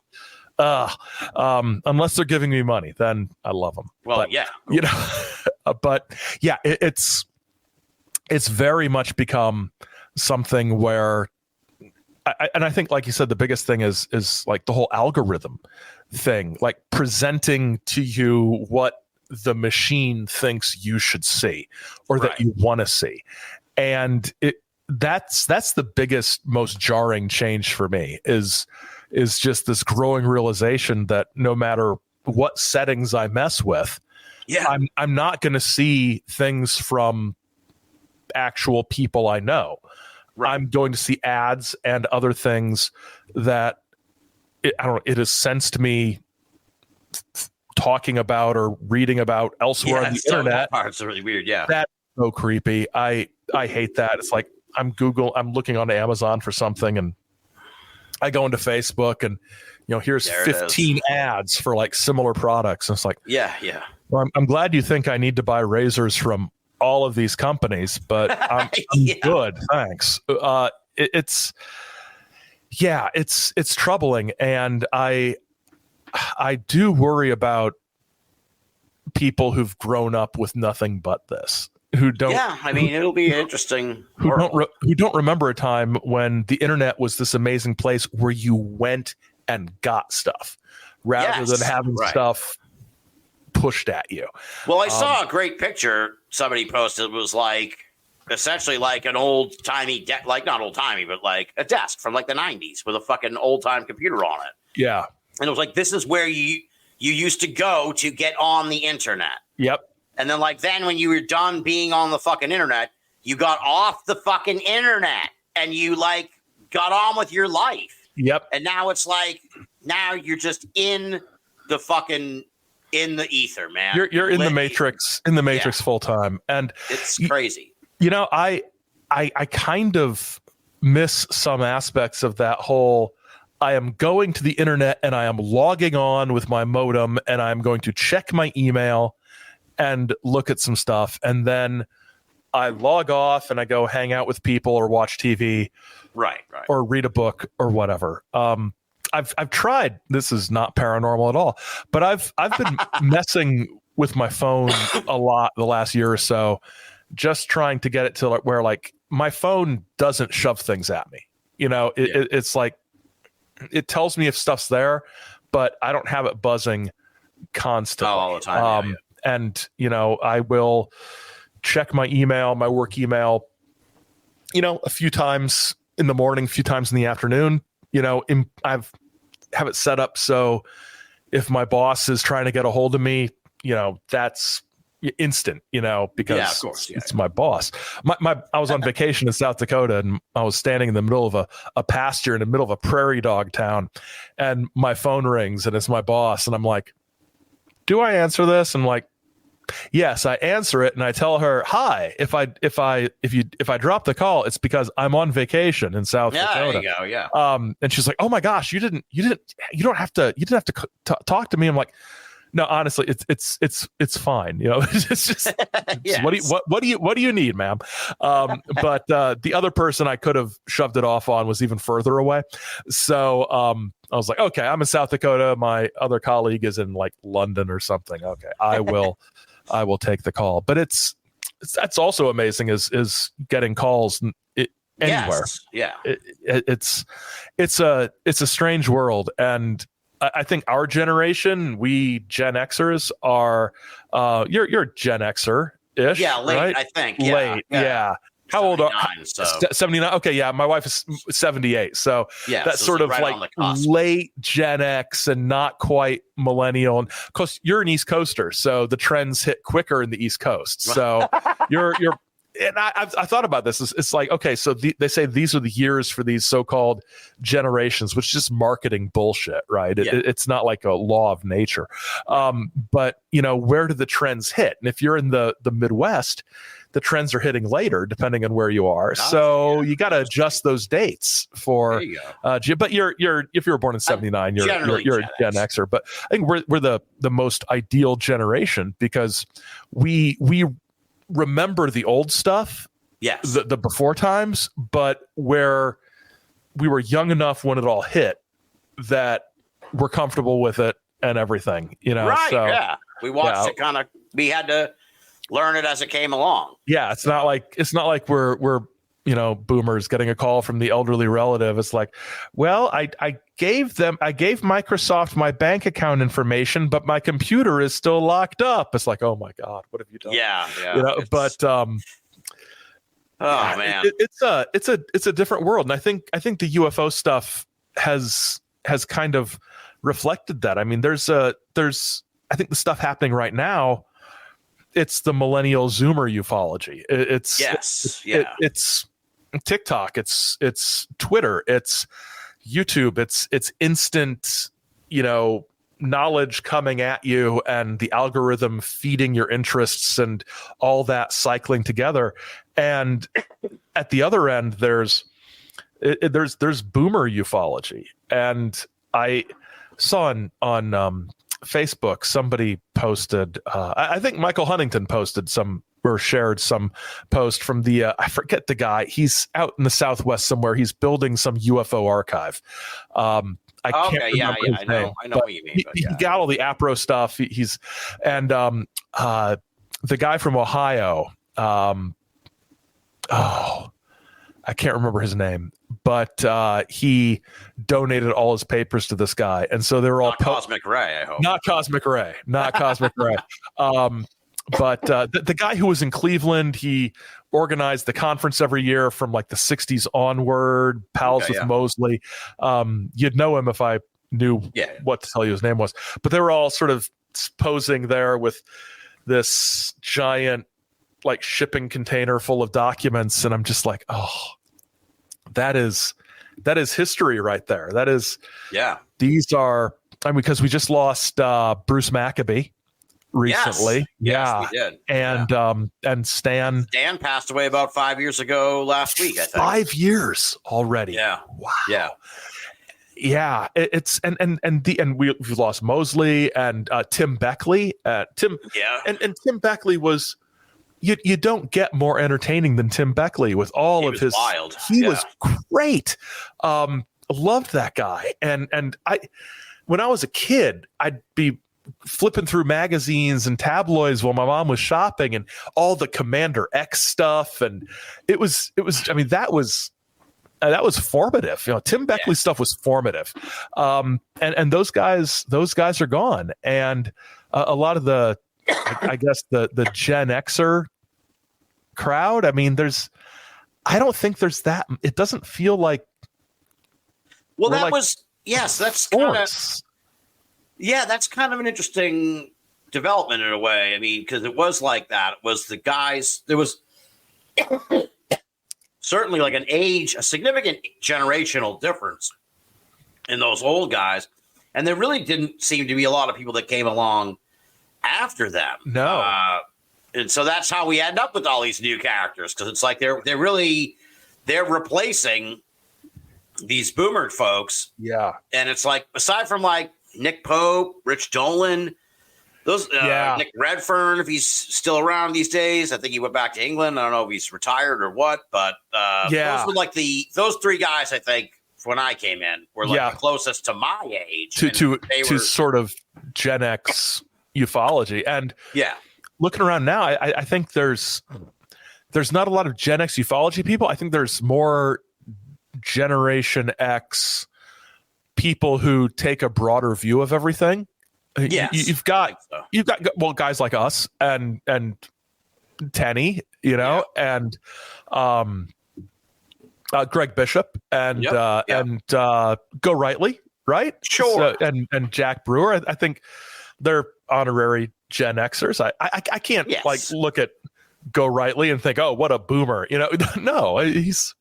unless they're giving me money, then I love them. Well, it's very much become something where. I think, like you said, the biggest thing is like the whole algorithm thing, like presenting to you what the machine thinks you should see or that you want to see. And that's the biggest, most jarring change for me is just this growing realization that no matter what settings I mess with, I'm not going to see things from actual people I know. I'm going to see ads and other things that it has sensed me talking about or reading about elsewhere on the internet. It's really weird. Yeah, that's so creepy. I hate that. It's like I'm looking on Amazon for something, and I go into Facebook, and here's 15 ads for like similar products, and it's like, well, I'm glad you think I need to buy razors from all of these companies, but I'm good, thanks. It's troubling, and I do worry about people who've grown up with nothing but this, who don't. Yeah, I mean, it'll be interesting. Who don't remember a time when the internet was this amazing place where you went and got stuff rather than having stuff pushed at you. Well, I saw a great picture somebody posted. It was like essentially like an old timey, like not old timey, but like a desk from like the 90s with a fucking old time computer on it. Yeah. And it was like, this is where you used to go to get on the internet. Yep. And then then when you were done being on the fucking internet, you got off the fucking internet and you like got on with your life. Yep. And now it's like, now you're just in the fucking in the ether, man. You're in the matrix, full time, and it's crazy. I kind of miss some aspects of that whole. I am going to the internet and I am logging on with my modem and I'm going to check my email and look at some stuff, and then I log off and I go hang out with people or watch TV, right, or read a book or whatever. I've tried. This is not paranormal at all, but I've been messing with my phone a lot the last year or so, just trying to get it to where like my phone doesn't shove things at me. It's like it tells me if stuff's there, but I don't have it buzzing constantly all the time. And I will check my email, my work email, a few times in the morning, a few times in the afternoon. I've have it set up so if my boss is trying to get a hold of me, that's instant, because of course, it's my boss. I was on vacation in South Dakota, and I was standing in the middle of a pasture in the middle of a prairie dog town, and my phone rings and it's my boss, and I'm like, do I answer this? And like, yes, I answer it, and I tell her, hi, if I drop the call, it's because I'm on vacation in South Dakota. There you go. Yeah. And she's like, oh my gosh, you didn't have to talk to me. I'm like, no, honestly, it's fine. It's just, Yes. what do you need, ma'am? But the other person I could have shoved it off on was even further away. So I was like, okay, I'm in South Dakota. My other colleague is in like London or something. Okay, I will take the call. But that's also amazing is getting calls anywhere. Yes. Yeah. It's a strange world, and I think our generation, we Gen Xers are, you're Gen Xer ish. Yeah, late, right? I think. Late, yeah. How old are you? So. 79. Okay, yeah. My wife is 78, so that's so sort of right like late Gen X and not quite millennial. And of course, you're an East Coaster, so the trends hit quicker in the East Coast. So you're. And I thought about this. It's like, okay, so they say these are the years for these so-called generations, which is just marketing bullshit, right? It's not like a law of nature. But, where do the trends hit? And if you're in the Midwest, the trends are hitting later, depending on where you are. So you got to adjust those dates for. But if you were born in '79, you're a Gen Xer. But I think we're the most ideal generation because we remember the old stuff, yes, the before times, but where we were young enough when it all hit that we're comfortable with it and everything, Right? So, yeah, we watched it. We had to learn it as it came along. Yeah, it's not like we're boomers getting a call from the elderly relative. It's like, well, I gave Microsoft my bank account information, but my computer is still locked up. It's like, oh my God, what have you done? Yeah. But man, it's a different world, and I think the UFO stuff has kind of reflected that. I mean, there's I think the stuff happening right now, it's the millennial Zoomer ufology. It's TikTok, it's Twitter, it's YouTube, it's instant, knowledge coming at you and the algorithm feeding your interests and all that cycling together. And at the other end, there's boomer ufology. And I saw on Facebook somebody posted, I think Michael Huntington posted or shared some post from the I forget the guy. He's out in the Southwest somewhere. He's building some UFO archive. I can't remember his name, I know what you mean. He got all the APRO stuff. He's the guy from Ohio. I can't remember his name, but he donated all his papers to this guy, and so they were all not Cosmic Ray. I hope not Cosmic Ray. But the guy who was in Cleveland, he organized the conference every year from like the 60s onward, pals with Mosley. You'd know him if I knew what to tell you his name was. But they were all sort of posing there with this giant like shipping container full of documents. And I'm just like, oh, that is history right there. That is, these are, because we just lost Bruce Maccabee. recently. Yes, we did. And Stan passed away about 5 years ago last week, I think. 5 years already. Yeah. Wow. Yeah. Yeah, it's and we've lost Mosley and Tim Beckley. Tim Beckley was you don't get more entertaining than Tim Beckley with all of his wild. He was great. Loved that guy. And I when I was a kid, I'd be flipping through magazines and tabloids while my mom was shopping and all the Commander X stuff, and it was I mean that was formative. You know, Tim Beckley stuff was formative. And those guys are gone. And a lot of the, I guess the Gen Xer crowd, I mean, I don't think there's that, it doesn't feel like. Well, that's kind of, that's kind of an interesting development in a way. I mean, because it was like that. It was the guys, there was certainly like a significant generational difference in those old guys. And there really didn't seem to be a lot of people that came along after them. No. And so that's how we end up with all these new characters. Cause it's like, they're replacing these boomer folks. Yeah. And it's like, aside from like Nick Pope, Rich Dolan, those Nick Redfern, if he's still around these days, I think he went back to England. I don't know if he's retired or what, but those were like those three guys. I think when I came in were like the closest to my age to sort of Gen X ufology. And looking around now, I think there's not a lot of Gen X ufology people. I think there's more Generation X people who take a broader view of everything. Yes, you've got guys like us and Tenny, and Greg Bishop and Go Rightly, right? Sure. So, and Jack Brewer. I think they're honorary Gen Xers. I can't look at Go Rightly and think, oh, what a boomer. No, he's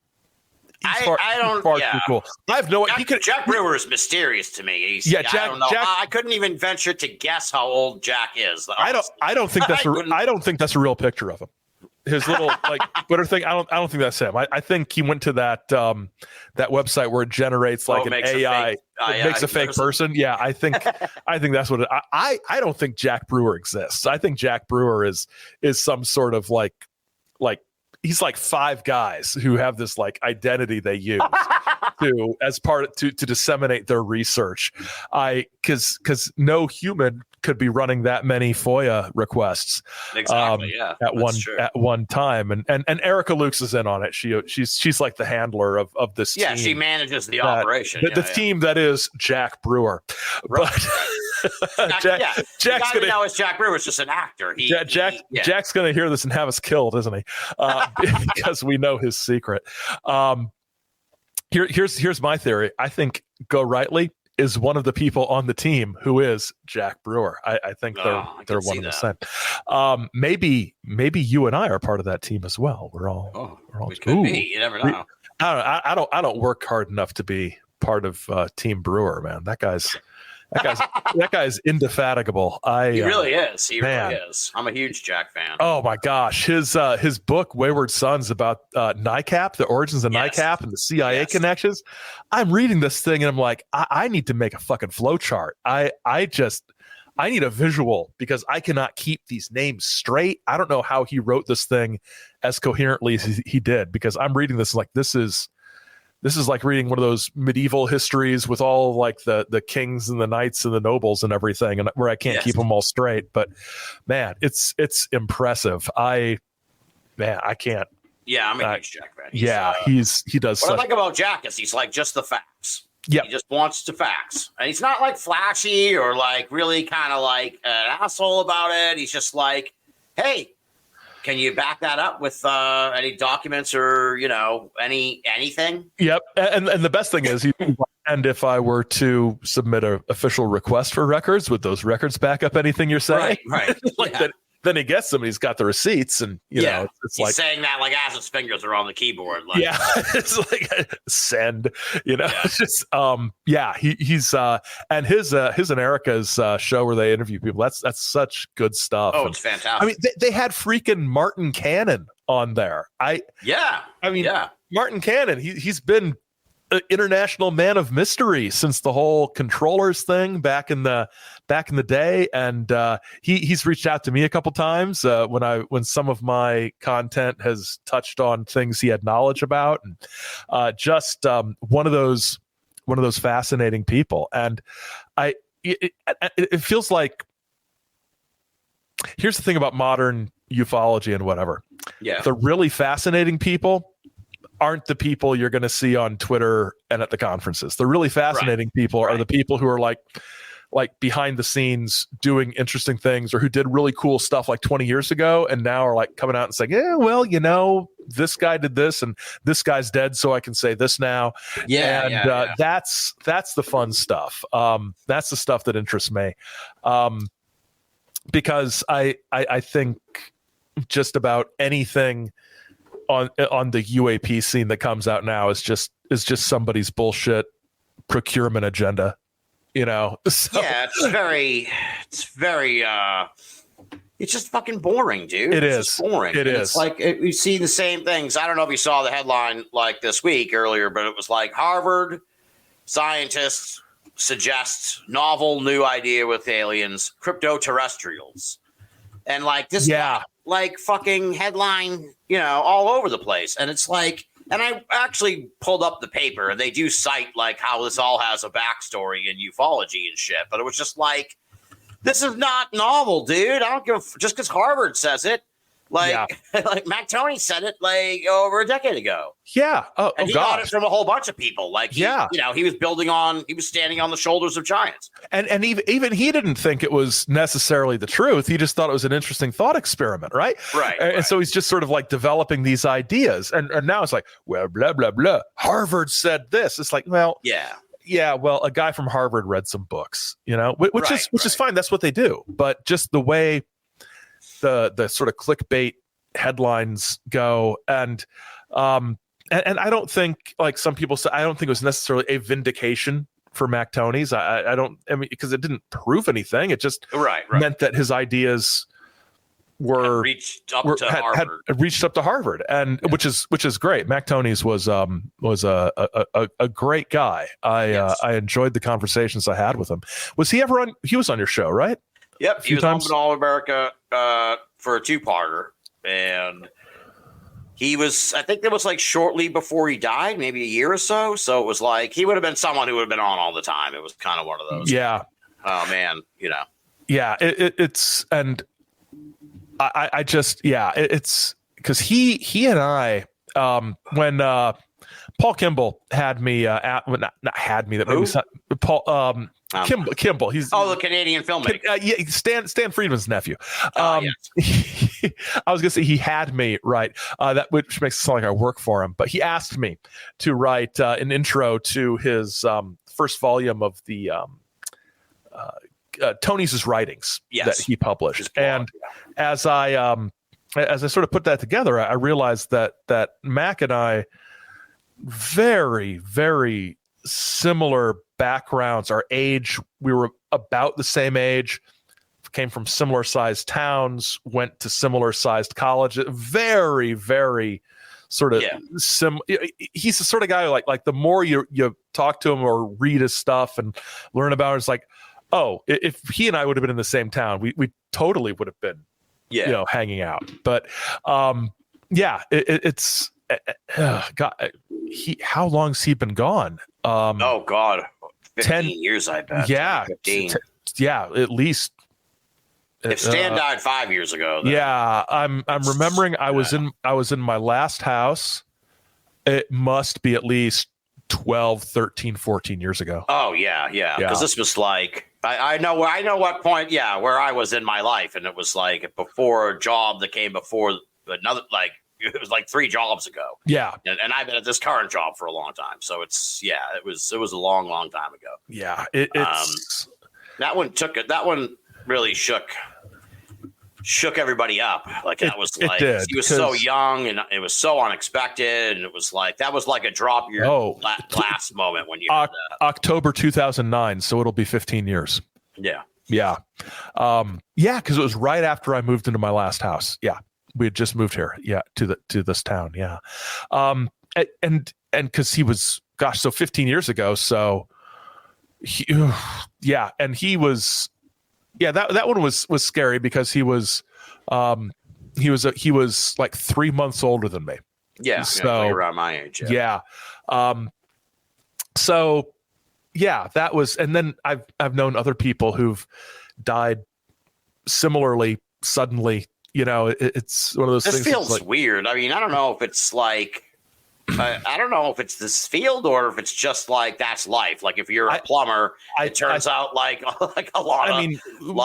far too cool. I have no idea. Jack Brewer is mysterious to me. I don't know. I couldn't even venture to guess how old Jack is. Honestly. I don't think that's a real picture of him. His little Twitter thing. I don't think that's him. I think he went to that website where it generates an AI. It makes a fake person. Yeah, I think that's what it. I don't think Jack Brewer exists. I think Jack Brewer is some sort of like he's like five guys who have this identity they use to disseminate their research. Because no human could be running that many FOIA requests at one time. And Erica Lukes is in on it. She's like the handler of this team. Yeah, she manages the operation. The team that is Jack Brewer. Right. But Jack's gonna know Jack Brewer is just an actor. Jack's gonna hear this and have us killed, isn't he? Because we know his secret. Here's my theory. I think Go Rightly is one of the people on the team who is Jack Brewer. I think they're one of the same. Maybe you and I are part of that team as well. We're all we could be. You never know. I don't work hard enough to be part of Team Brewer, man. That guy's indefatigable. He really is. Really is. I'm a huge Jack fan. Oh my gosh, his book Wayward Sons about NICAP, the origins of NICAP and the CIA connections. I'm reading this thing and I'm like, I need to make a fucking flow chart. I need a visual because I cannot keep these names straight. I don't know how he wrote this thing as coherently as he did, because I'm reading this like this is like reading one of those medieval histories with all the kings and the knights and the nobles and everything, and where I can't keep them all straight. But man, it's impressive. I can't. Yeah, I'm a huge Jack fan. He does. What I like about Jack is he's like just the facts. Yeah, he just wants the facts, and he's not like flashy or like really kind of like an asshole about it. He's just like, hey, can you back that up with any documents or anything? Yep. And the best thing is, and if I were to submit an official request for records, would those records back up anything you're saying? Right. then he gets them and he's got the receipts, and you know, it's he's like saying that like as his fingers are on the keyboard. Like, yeah, it's like send, you know, it's just he's and his and Erica's show where they interview people. That's such good stuff. Oh, it's fantastic. I mean, they had freaking Martin Cannon on there. Martin Cannon. He's been an international man of mystery since the whole controllers thing back in the day, and he's reached out to me a couple times when some of my content has touched on things he had knowledge about, and just one of those fascinating people. And it feels like, here's the thing about modern ufology and whatever. Yeah, the really fascinating people aren't the people you're going to see on Twitter and at the conferences. The really fascinating people are the people who are like behind the scenes doing interesting things, or who did really cool stuff like 20 years ago and now are like coming out and saying, yeah, well, you know, this guy did this and this guy's dead, so I can say this now. That's the fun stuff. That's the stuff that interests me. Because I think just about anything on the UAP scene that comes out now is just somebody's bullshit procurement agenda, you know. So, yeah, it's just fucking boring, dude. It's just boring. It's like we see the same things. I don't know if you saw the headline like this week earlier, but it was like Harvard scientists suggest novel new idea with aliens, crypto-terrestrials, and like this guy, like fucking headline, you know, all over the place. And it's like, and I actually pulled up the paper, and they do cite like how this all has a backstory in ufology and shit, but it was just like, this is not novel, dude. I don't give just because Harvard says it. Like, like Mac Tony said it like over a decade ago. Yeah. And he got it from a whole bunch of people. Like, he was standing on the shoulders of giants. And even he didn't think it was necessarily the truth. He just thought it was an interesting thought experiment, right? Right. And so he's just sort of like developing these ideas. And now it's like, well, blah, blah, blah. Harvard said this. It's like, well, yeah, well, a guy from Harvard read some books, you know, which is fine. That's what they do. But just the way the sort of clickbait headlines go, and I don't think, like some people say, I don't think it was necessarily a vindication for Mac Tony's. I mean, because it didn't prove anything. It just meant that his ideas had reached up to Harvard, and which is great. Mac Tony's was a great guy. I enjoyed the conversations I had with him. Was he ever on? He was on your show, right? Yep, he was on Binnall America for a two-parter, and he was, I think it was like shortly before he died, maybe a year or so. So it was like he would have been someone who would have been on all the time. It was kind of one of those. Yeah. Oh man, you know. Yeah, it's and I just it's because he and I when Paul Kimball had me not had me that maybe Paul Kimball. He's the Canadian filmmaker. Stan Friedman's nephew. I was gonna say he had me write that, which makes it sound like I work for him. But he asked me to write an intro to his first volume of the Tony's writings that he published. And as I sort of put that together, I realized that Mac and I very, very similar backgrounds. Our age, we were about the same age, came from similar sized towns, went to similar sized colleges. Very, very sort of he's the sort of guy who like the more you talk to him or read his stuff and learn about it, it's like, oh, if he and I would have been in the same town, we totally would have been hanging out. But it's God, how long's he been gone? Oh God, 15 years, I bet. Yeah, 15. At least. If Stan died 5 years ago, then I'm remembering I was in my last house. It must be at least 12, 13, 14 years ago. Oh yeah. Because this was like I know what point where I was in my life, and it was like before a job that came before another, like it was like 3 jobs ago. Yeah. And I've been at this current job for a long time. So it was a long time ago. Yeah. It's that one really shook shook everybody up. Like that was it like did, he was so young and it was so unexpected, and it was like that was like a drop your last moment when you heard that. October 2009, so it'll be 15 years. Yeah. Yeah. Because it was right after I moved into my last house. Yeah. We had just moved here. Yeah. To this town. Yeah. And because he was, so 15 years ago. So and he was, that one was scary because he was like 3 months older than me. Yeah. So around my age. Yeah. So yeah, that was, and then I've known other people who've died similarly suddenly. It's one of those things. This feels like, weird. I mean, I don't know if it's like, I don't know if it's this field or if it's just like that's life. Like if you're a plumber, it turns out like a lot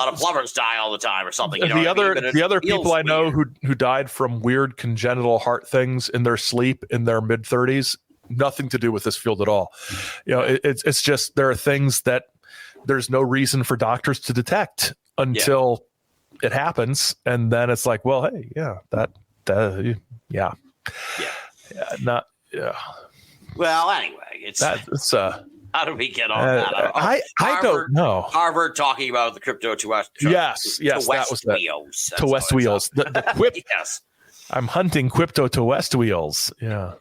of plumbers die all the time or something. You know the other people I know who died from weird congenital heart things in their sleep in their mid-30s, nothing to do with this field at all. It's just there are things that there's no reason for doctors to detect until it happens, and then it's like, well, hey, Well, anyway, it's how do we get on that? I don't know. Harvard talking about the crypto to West. Yes, that was that. Wheels. To West Wheels. The quip. Yes. I'm hunting crypto to West Wheels. Yeah.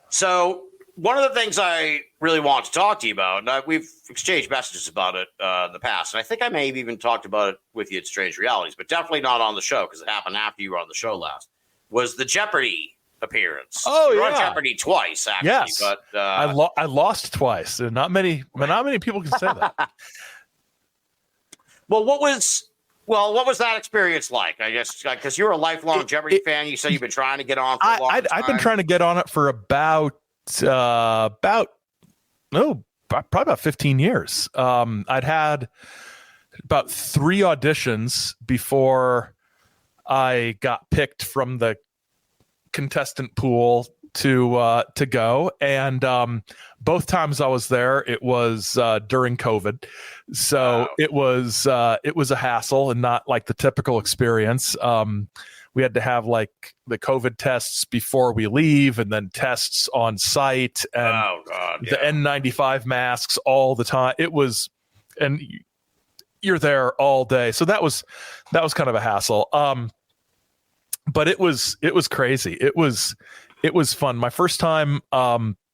So one of the things I really want to talk to you about, and we've exchanged messages about it in the past, and I think I may have even talked about it with you at Strange Realities, but definitely not on the show because it happened after you were on the show last, was the Jeopardy appearance. Oh, you were on Jeopardy twice, actually. Yes, but I lost twice. Not many people can say that. Well, what was that experience like? I guess because you're a lifelong Jeopardy fan. You said you've been trying to get on for a long time. I've been trying to get on it for probably about 15 years. I'd had about 3 auditions before I got picked from the contestant pool to go, and both times I was there, it was during COVID, so wow. It was a hassle and not like the typical experience. We had to have like the COVID tests before we leave, and then tests on site, and the N95 masks all the time. It was, and you're there all day, so that was kind of a hassle. But it was crazy. It was fun. My first time,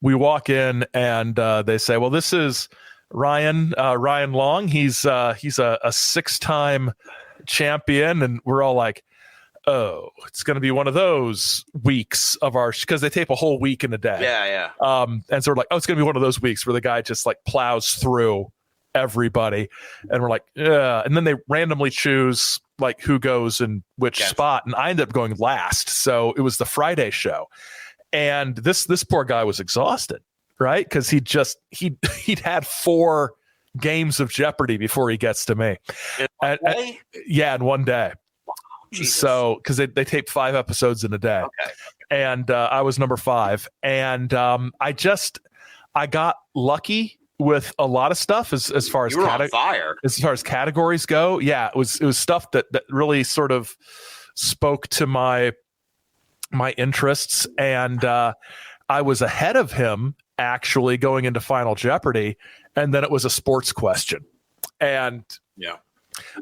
we walk in and they say, "Well, this is Ryan Long. He's a 6-time champion," and we're all like, "Oh, it's going to be one of those weeks of our," because they tape a whole week in a day. Yeah. And so we're like, "Oh, it's going to be one of those weeks where the guy just like plows through everybody," and we're like, "Yeah." And then they randomly choose like who goes in which spot, and I ended up going last. So it was the Friday show, and this poor guy was exhausted, right? Because he'd had 4 games of Jeopardy before he gets to me. In one day. Wow. So because they taped 5 episodes in a day, and I was number 5, and I got lucky with a lot of stuff as far as as far as categories go. Yeah, it was stuff that really sort of spoke to my interests, and I was ahead of him actually going into Final Jeopardy, and then it was a sports question, and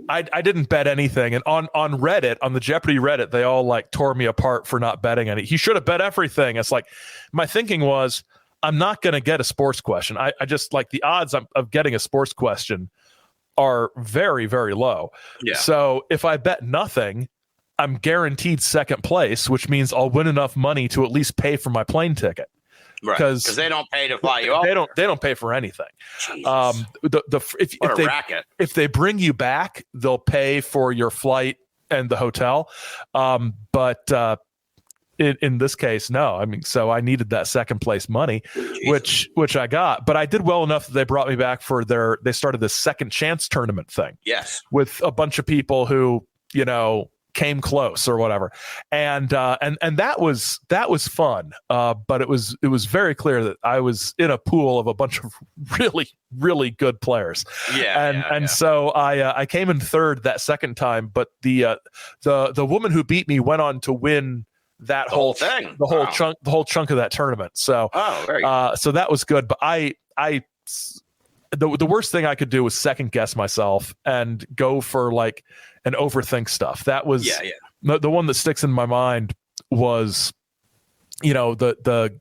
I didn't bet anything, and on Reddit, on the Jeopardy Reddit, they all like tore me apart for not betting any. He should have bet everything. It's like my thinking was, I'm not going to get a sports question. I just like the odds of getting a sports question are very, very low. Yeah. So if I bet nothing, I'm guaranteed second place, which means I'll win enough money to at least pay for my plane ticket. Right. Because they don't pay to fly you out. They don't pay for anything. What a racket. If they bring you back, they'll pay for your flight and the hotel. But in this case, no. I mean, so I needed that second place money, which I got. But I did well enough that they brought me back for they started this second chance tournament thing. Yes. With a bunch of people who, came close or whatever. And that was fun. But it was very clear that I was in a pool of a bunch of really, really good players. So I came in third that second time, but the woman who beat me went on to win that whole thing, the whole chunk of that tournament. So, so that was good. But the worst thing I could do was second guess myself and go for like and overthink stuff. That was the one that sticks in my mind was, the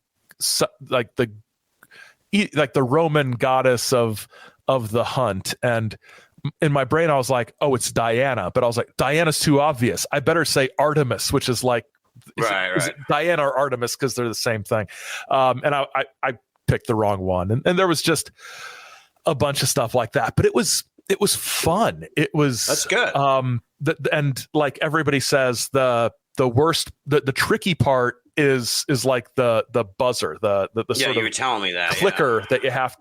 Roman goddess of the hunt. And in my brain, I was like, oh, it's Diana. But I was like, Diana's too obvious. I better say Artemis, which is like, is it Diana or Artemis? Because they're the same thing. And I picked the wrong one. And there was just a bunch of stuff like that. But it was fun. That's good. And like everybody says, the worst, the tricky part is like the buzzer, the sort you of were telling me that clicker that you have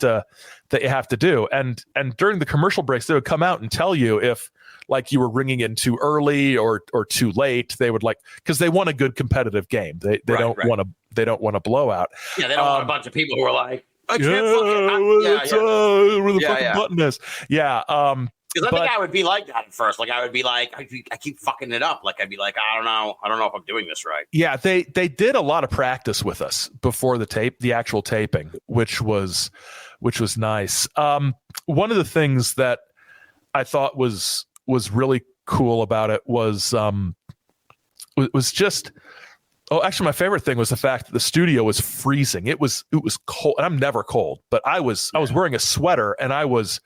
to do. And during the commercial breaks, they would come out and tell you if like you were ringing in too early or too late. They would because they want a good competitive game. They don't want a blowout. Yeah, they don't want a bunch of people who are like, I can't where the fucking button is. Yeah. Because I think I would be like that at first. Like I would be like, I keep fucking it up. Like I'd be like, I don't know if I'm doing this right. Yeah, they did a lot of practice with us before the actual taping, which was nice. One of the things that I thought was really cool about it was just. Oh, actually, my favorite thing was the fact that the studio was freezing. It was cold, and I'm never cold, but I was wearing a sweater, and I was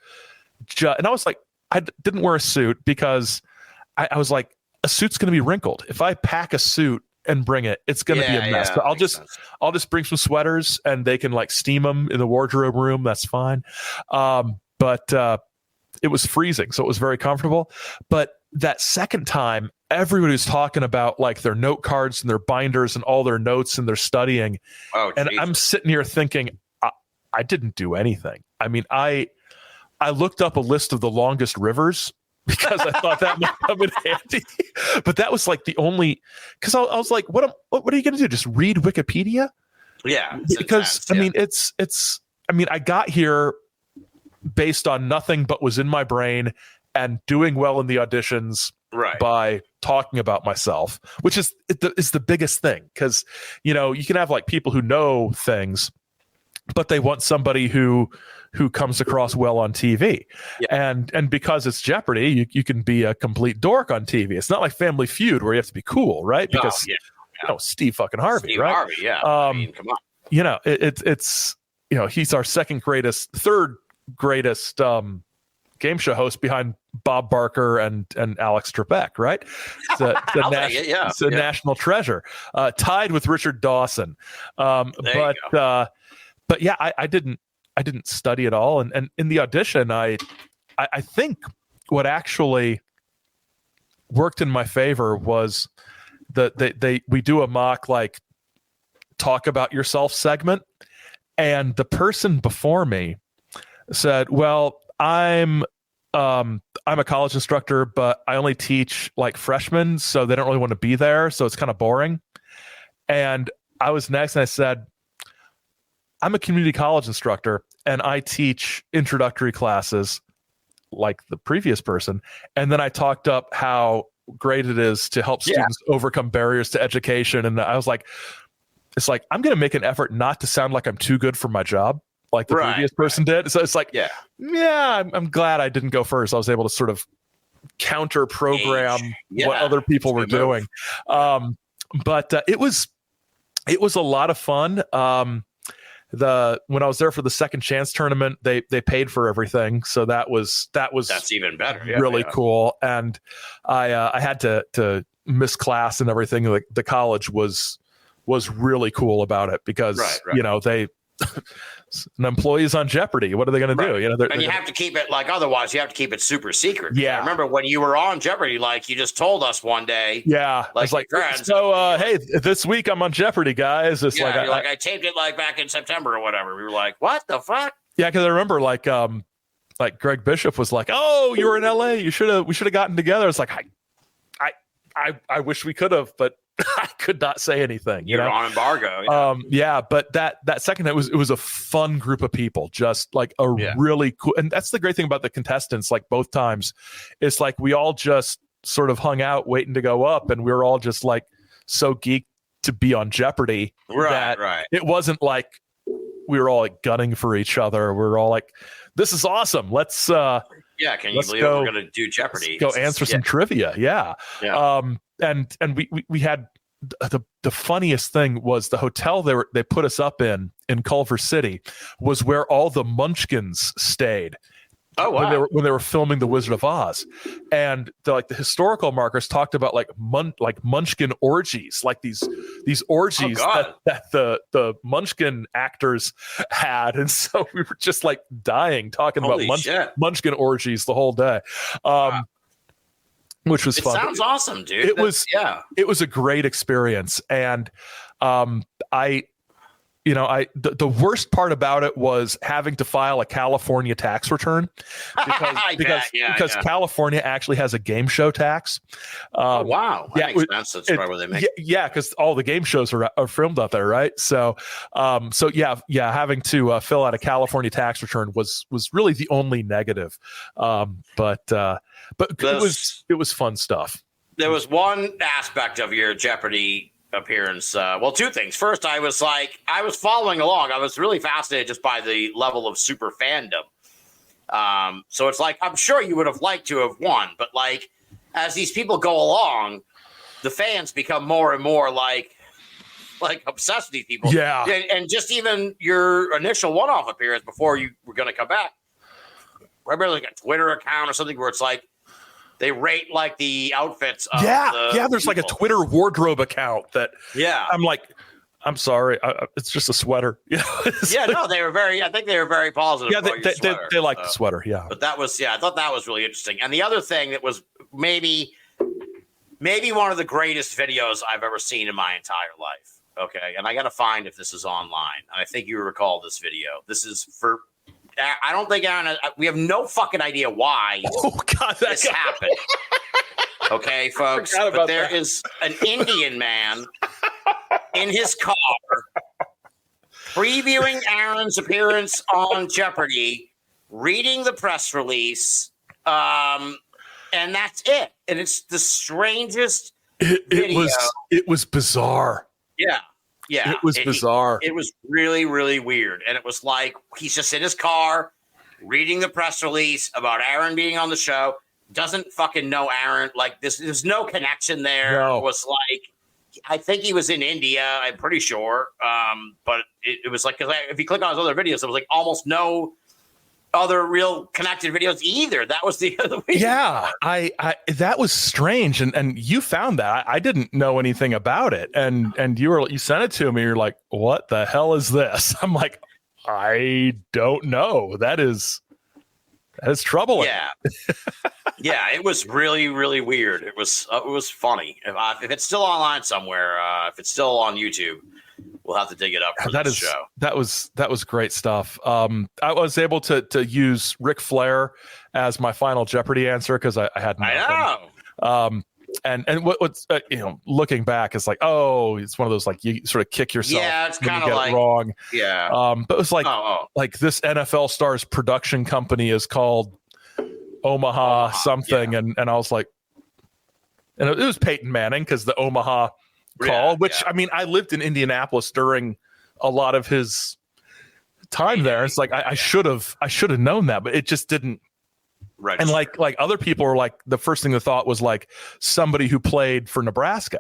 like, I didn't wear a suit because I was like, a suit's going to be wrinkled. If I pack a suit and bring it, it's going to be a mess. But I'll just bring some sweaters, and they can like steam them in the wardrobe room. That's fine. But it was freezing, so it was very comfortable. But that second time, everybody was talking about like their note cards and their binders and all their notes and their studying. And I'm sitting here thinking, I didn't do anything. I mean, I looked up a list of the longest rivers because I thought that might come in handy. But that was like the only, because I was like, what are you going to do? Just read Wikipedia? Yeah. Because I mean, I got here based on nothing but was in my brain and doing well in the auditions by talking about myself, which is the biggest thing. Because, you can have like people who know things, but they want somebody who comes across well on TV. Yeah. And because it's Jeopardy, you can be a complete dork on TV. It's not like Family Feud where you have to be cool, right? Because Steve fucking Harvey, Steve right? Harvey, yeah. I mean, come on. It's he's our third greatest game show host behind Bob Barker and Alex Trebek, right? It's a national treasure, tied with Richard Dawson. But yeah, I didn't study at all, and in the audition, I think what actually worked in my favor was that we do a mock like talk about yourself segment, and the person before me said, well, I'm a college instructor, but I only teach like freshmen, so they don't really want to be there, so it's kind of boring. And I was next, and I said, I'm a community college instructor, and I teach introductory classes like the previous person. And then I talked up how great it is to help students overcome barriers to education. And I was like, it's like, I'm going to make an effort not to sound like I'm too good for my job, like the previous person did. So it's like, I'm glad I didn't go first. I was able to sort of counter program what other people were doing. But it was a lot of fun. When I was there for the Second Chance tournament, they paid for everything, so that's even better. Really cool. And I had to miss class and everything. Like the college was really cool about it because they an employee's on Jeopardy. What are they going to do? And you have to keep it otherwise you have to keep it super secret. Yeah. I remember when you were on Jeopardy, like you just told us one day. Yeah. I was like, hey, this week I'm on Jeopardy, guys. It's I taped it like back in September or whatever. We were like, what the fuck? Yeah, because I remember like Greg Bishop was like, oh, you were in LA. We should have gotten together. It's like I wish we could have, but I could not say anything. You're on embargo. Yeah. But that second night it was a fun group of people, just like a really cool. And that's the great thing about the contestants. Like both times, it's like we all just sort of hung out waiting to go up, and we were all just like so geeked to be on Jeopardy. Right. It wasn't like we were all like gunning for each other. We were all like, "This is awesome. Let's." Can you believe we're going to do Jeopardy? Go answer some trivia. Yeah. And we had the funniest thing was the hotel they put us up in Culver City was where all the Munchkins stayed. Oh wow! When they were filming The Wizard of Oz, and the historical markers talked about like Munchkin orgies, like these orgies that the Munchkin actors had, and so we were just like dying talking about Munchkin orgies the whole day, which was fun. Sounds awesome, dude. It was a great experience, and the worst part about it was having to file a California tax return because California actually has a game show tax. Oh wow, that makes sense. That's probably where they make. Yeah, because all the game shows are filmed out there, right? So, having to fill out a California tax return was really the only negative. But it was fun stuff. There was one aspect of your Jeopardy appearance. Two things. First, I was following along. I was really fascinated just by the level of super fandom. So it's like, I'm sure you would have liked to have won, but like, as these people go along, the fans become more and more like obsessed with these people. Yeah. And just even your initial one-off appearance before you were going to come back, I remember like a Twitter account or something where it's like, they rate like the outfits. Of there's like a Twitter wardrobe account that. Yeah, I'm like, I'm sorry, it's just a sweater. They were very. I think they were very positive. Yeah, about your sweater, they liked the sweater. Yeah, but that was I thought that was really interesting. And the other thing that was maybe one of the greatest videos I've ever seen in my entire life. Okay, and I got to find if this is online. And I think you recall this video. This is for. I don't think Aaron. We have no fucking idea why this happened. Okay, folks, but there is an Indian man in his car previewing Aaron's appearance on Jeopardy, reading the press release, and that's it. And it's the strangest video. It was bizarre. Yeah, it was bizarre. It was really, really weird. And it was like he's just in his car reading the press release about Aaron being on the show. Doesn't fucking know Aaron. Like there's no connection there. No. It was like I think he was in India. I'm pretty sure. But it was like because if you click on his other videos, there was like almost no other real connected videos either. That was the other weird. Yeah, I that was strange, and you found that. I didn't know anything about it, and you sent it to me. You're like, what the hell is this? I'm like, I don't know. That is troubling. Yeah, it was really, really weird. It was funny. If it's still online somewhere, if it's still on YouTube, we'll have to dig it up for this show. That was great stuff. I was able to use Ric Flair as my final Jeopardy answer because I had nothing. I know. And what's looking back, it's like, oh, it's one of those like you sort of kick yourself. Yeah, it's kind of like it wrong. Yeah. But it was like like this NFL star's production company is called Omaha something, and I was like, and it was Peyton Manning because the Omaha call, which I mean, I lived in Indianapolis during a lot of his time there. It's like I should have known that, but it just didn't. Right. And like other people were like, the first thing they thought was like somebody who played for Nebraska,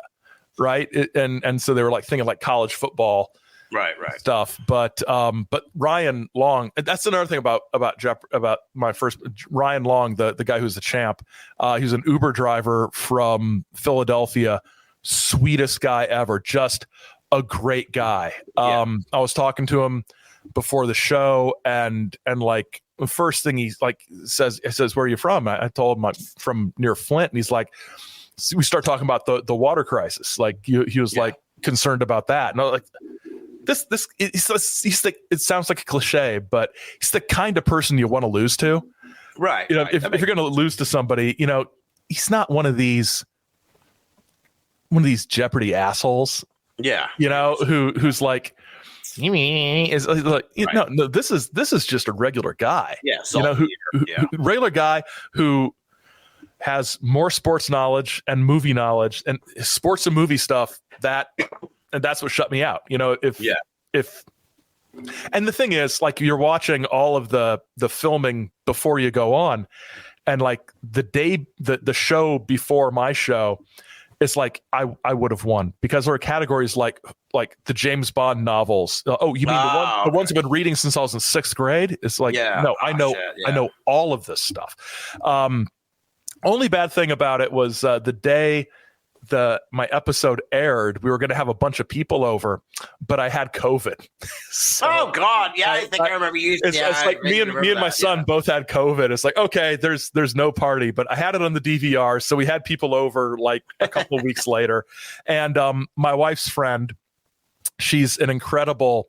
right? And so they were like thinking like college football, right stuff. But Ryan Long, that's another thing about my first Ryan Long, the guy who's the champ. He was an Uber driver from Philadelphia. Sweetest guy ever, just a great guy. I was talking to him before the show, and like the first thing he says, where are you from? I told him I'm from near Flint, and he's like, we start talking about the water crisis. Like he was like concerned about that, and I was like, he's like, it sounds like a cliche, but he's the kind of person you want to lose to, right? If you're going to lose to somebody, he's not one of these one of these Jeopardy assholes. Yeah. Who's like, is like, Right. no, this is just a regular guy. Yeah. Regular guy who has more sports knowledge and movie knowledge and sports and movie stuff and that's what shut me out. If and the thing is, like, you're watching all of the filming before you go on, and like the show before my show, it's like I would have won because there are categories like the James Bond novels. You mean the ones I've been reading since I was in 6th grade? It's like, no, I know all of this stuff. Only bad thing about it was the day my episode aired, we were going to have a bunch of people over, but I had COVID. So oh God, yeah, I think I remember you. It's like me and my son both had COVID. It's like, okay, there's no party, but I had it on the DVR, so we had people over like a couple of weeks later, and my wife's friend, she's an incredible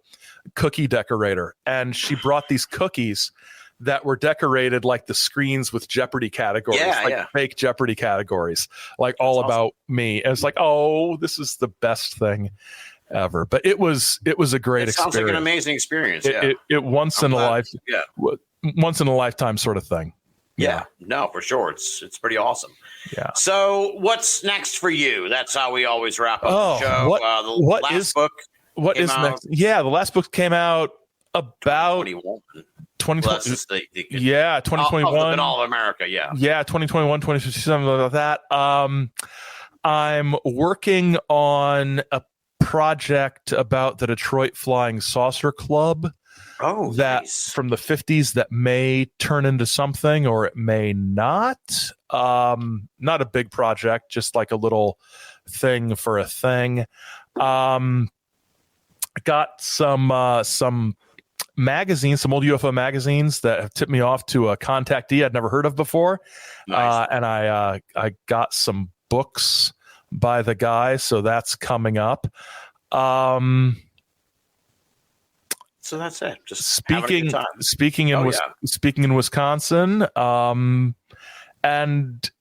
cookie decorator, and she brought these cookies that were decorated like the screens with Jeopardy categories, fake Jeopardy categories, like all about me. And it's like, oh, this is the best thing ever. But it was a great experience. Sounds like an amazing experience. It once in a lifetime sort of thing. Yeah, no, for sure. It's pretty awesome. Yeah. So what's next for you? That's how we always wrap up the show. What is next? Yeah, the last book came out about 2020. Yeah, 2021. Binnall of America. Yeah, 2021, 2050, something like that. I'm working on a project about the Detroit Flying Saucer Club. Oh, nice. From the 50s that may turn into something or it may not. Not a big project, just like a little thing for a thing. Got some magazines, some old UFO magazines that have tipped me off to a contactee I'd never heard of before. Nice. And I got some books by the guy, so that's coming up. So that's it. Just speaking in Wisconsin. And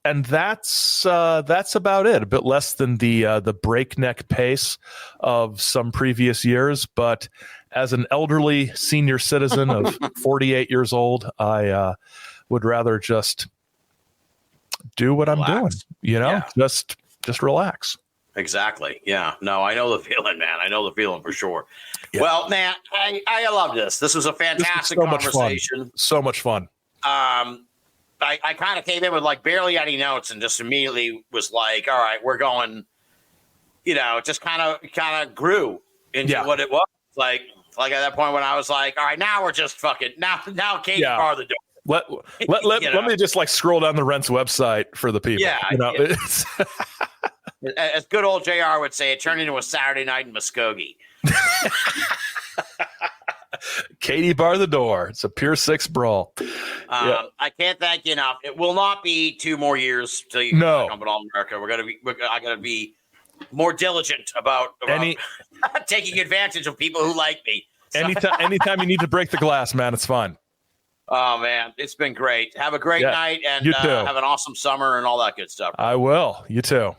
that's about it. A bit less than the breakneck pace of some previous years, but as an elderly senior citizen of 48 years old, I would rather just do what I'm doing. Just relax. Exactly. Yeah. No, I know the feeling, man. I know the feeling for sure. Yeah. Well, man, I love this. This was a fantastic conversation. So much fun. I kind of came in with like barely any notes and just immediately was like, all right, we're going, just kind of grew into what it was. Like at that point when I was like, all right, now we're just fucking now Katie bar the door. Let me just like scroll down the Rent's website for the people. Yeah. As good old JR would say, it turned into a Saturday night in Muskogee. Katie bar the door. It's a Pier 6 brawl. I can't thank you enough. It will not be 2 more years till you come to Binnall America. I gotta be more diligent about taking advantage of people who like me. So. Anytime you need to break the glass, man, it's fun. Oh man, it's been great. Have a great night and you too. Have an awesome summer and all that good stuff. I will. You too.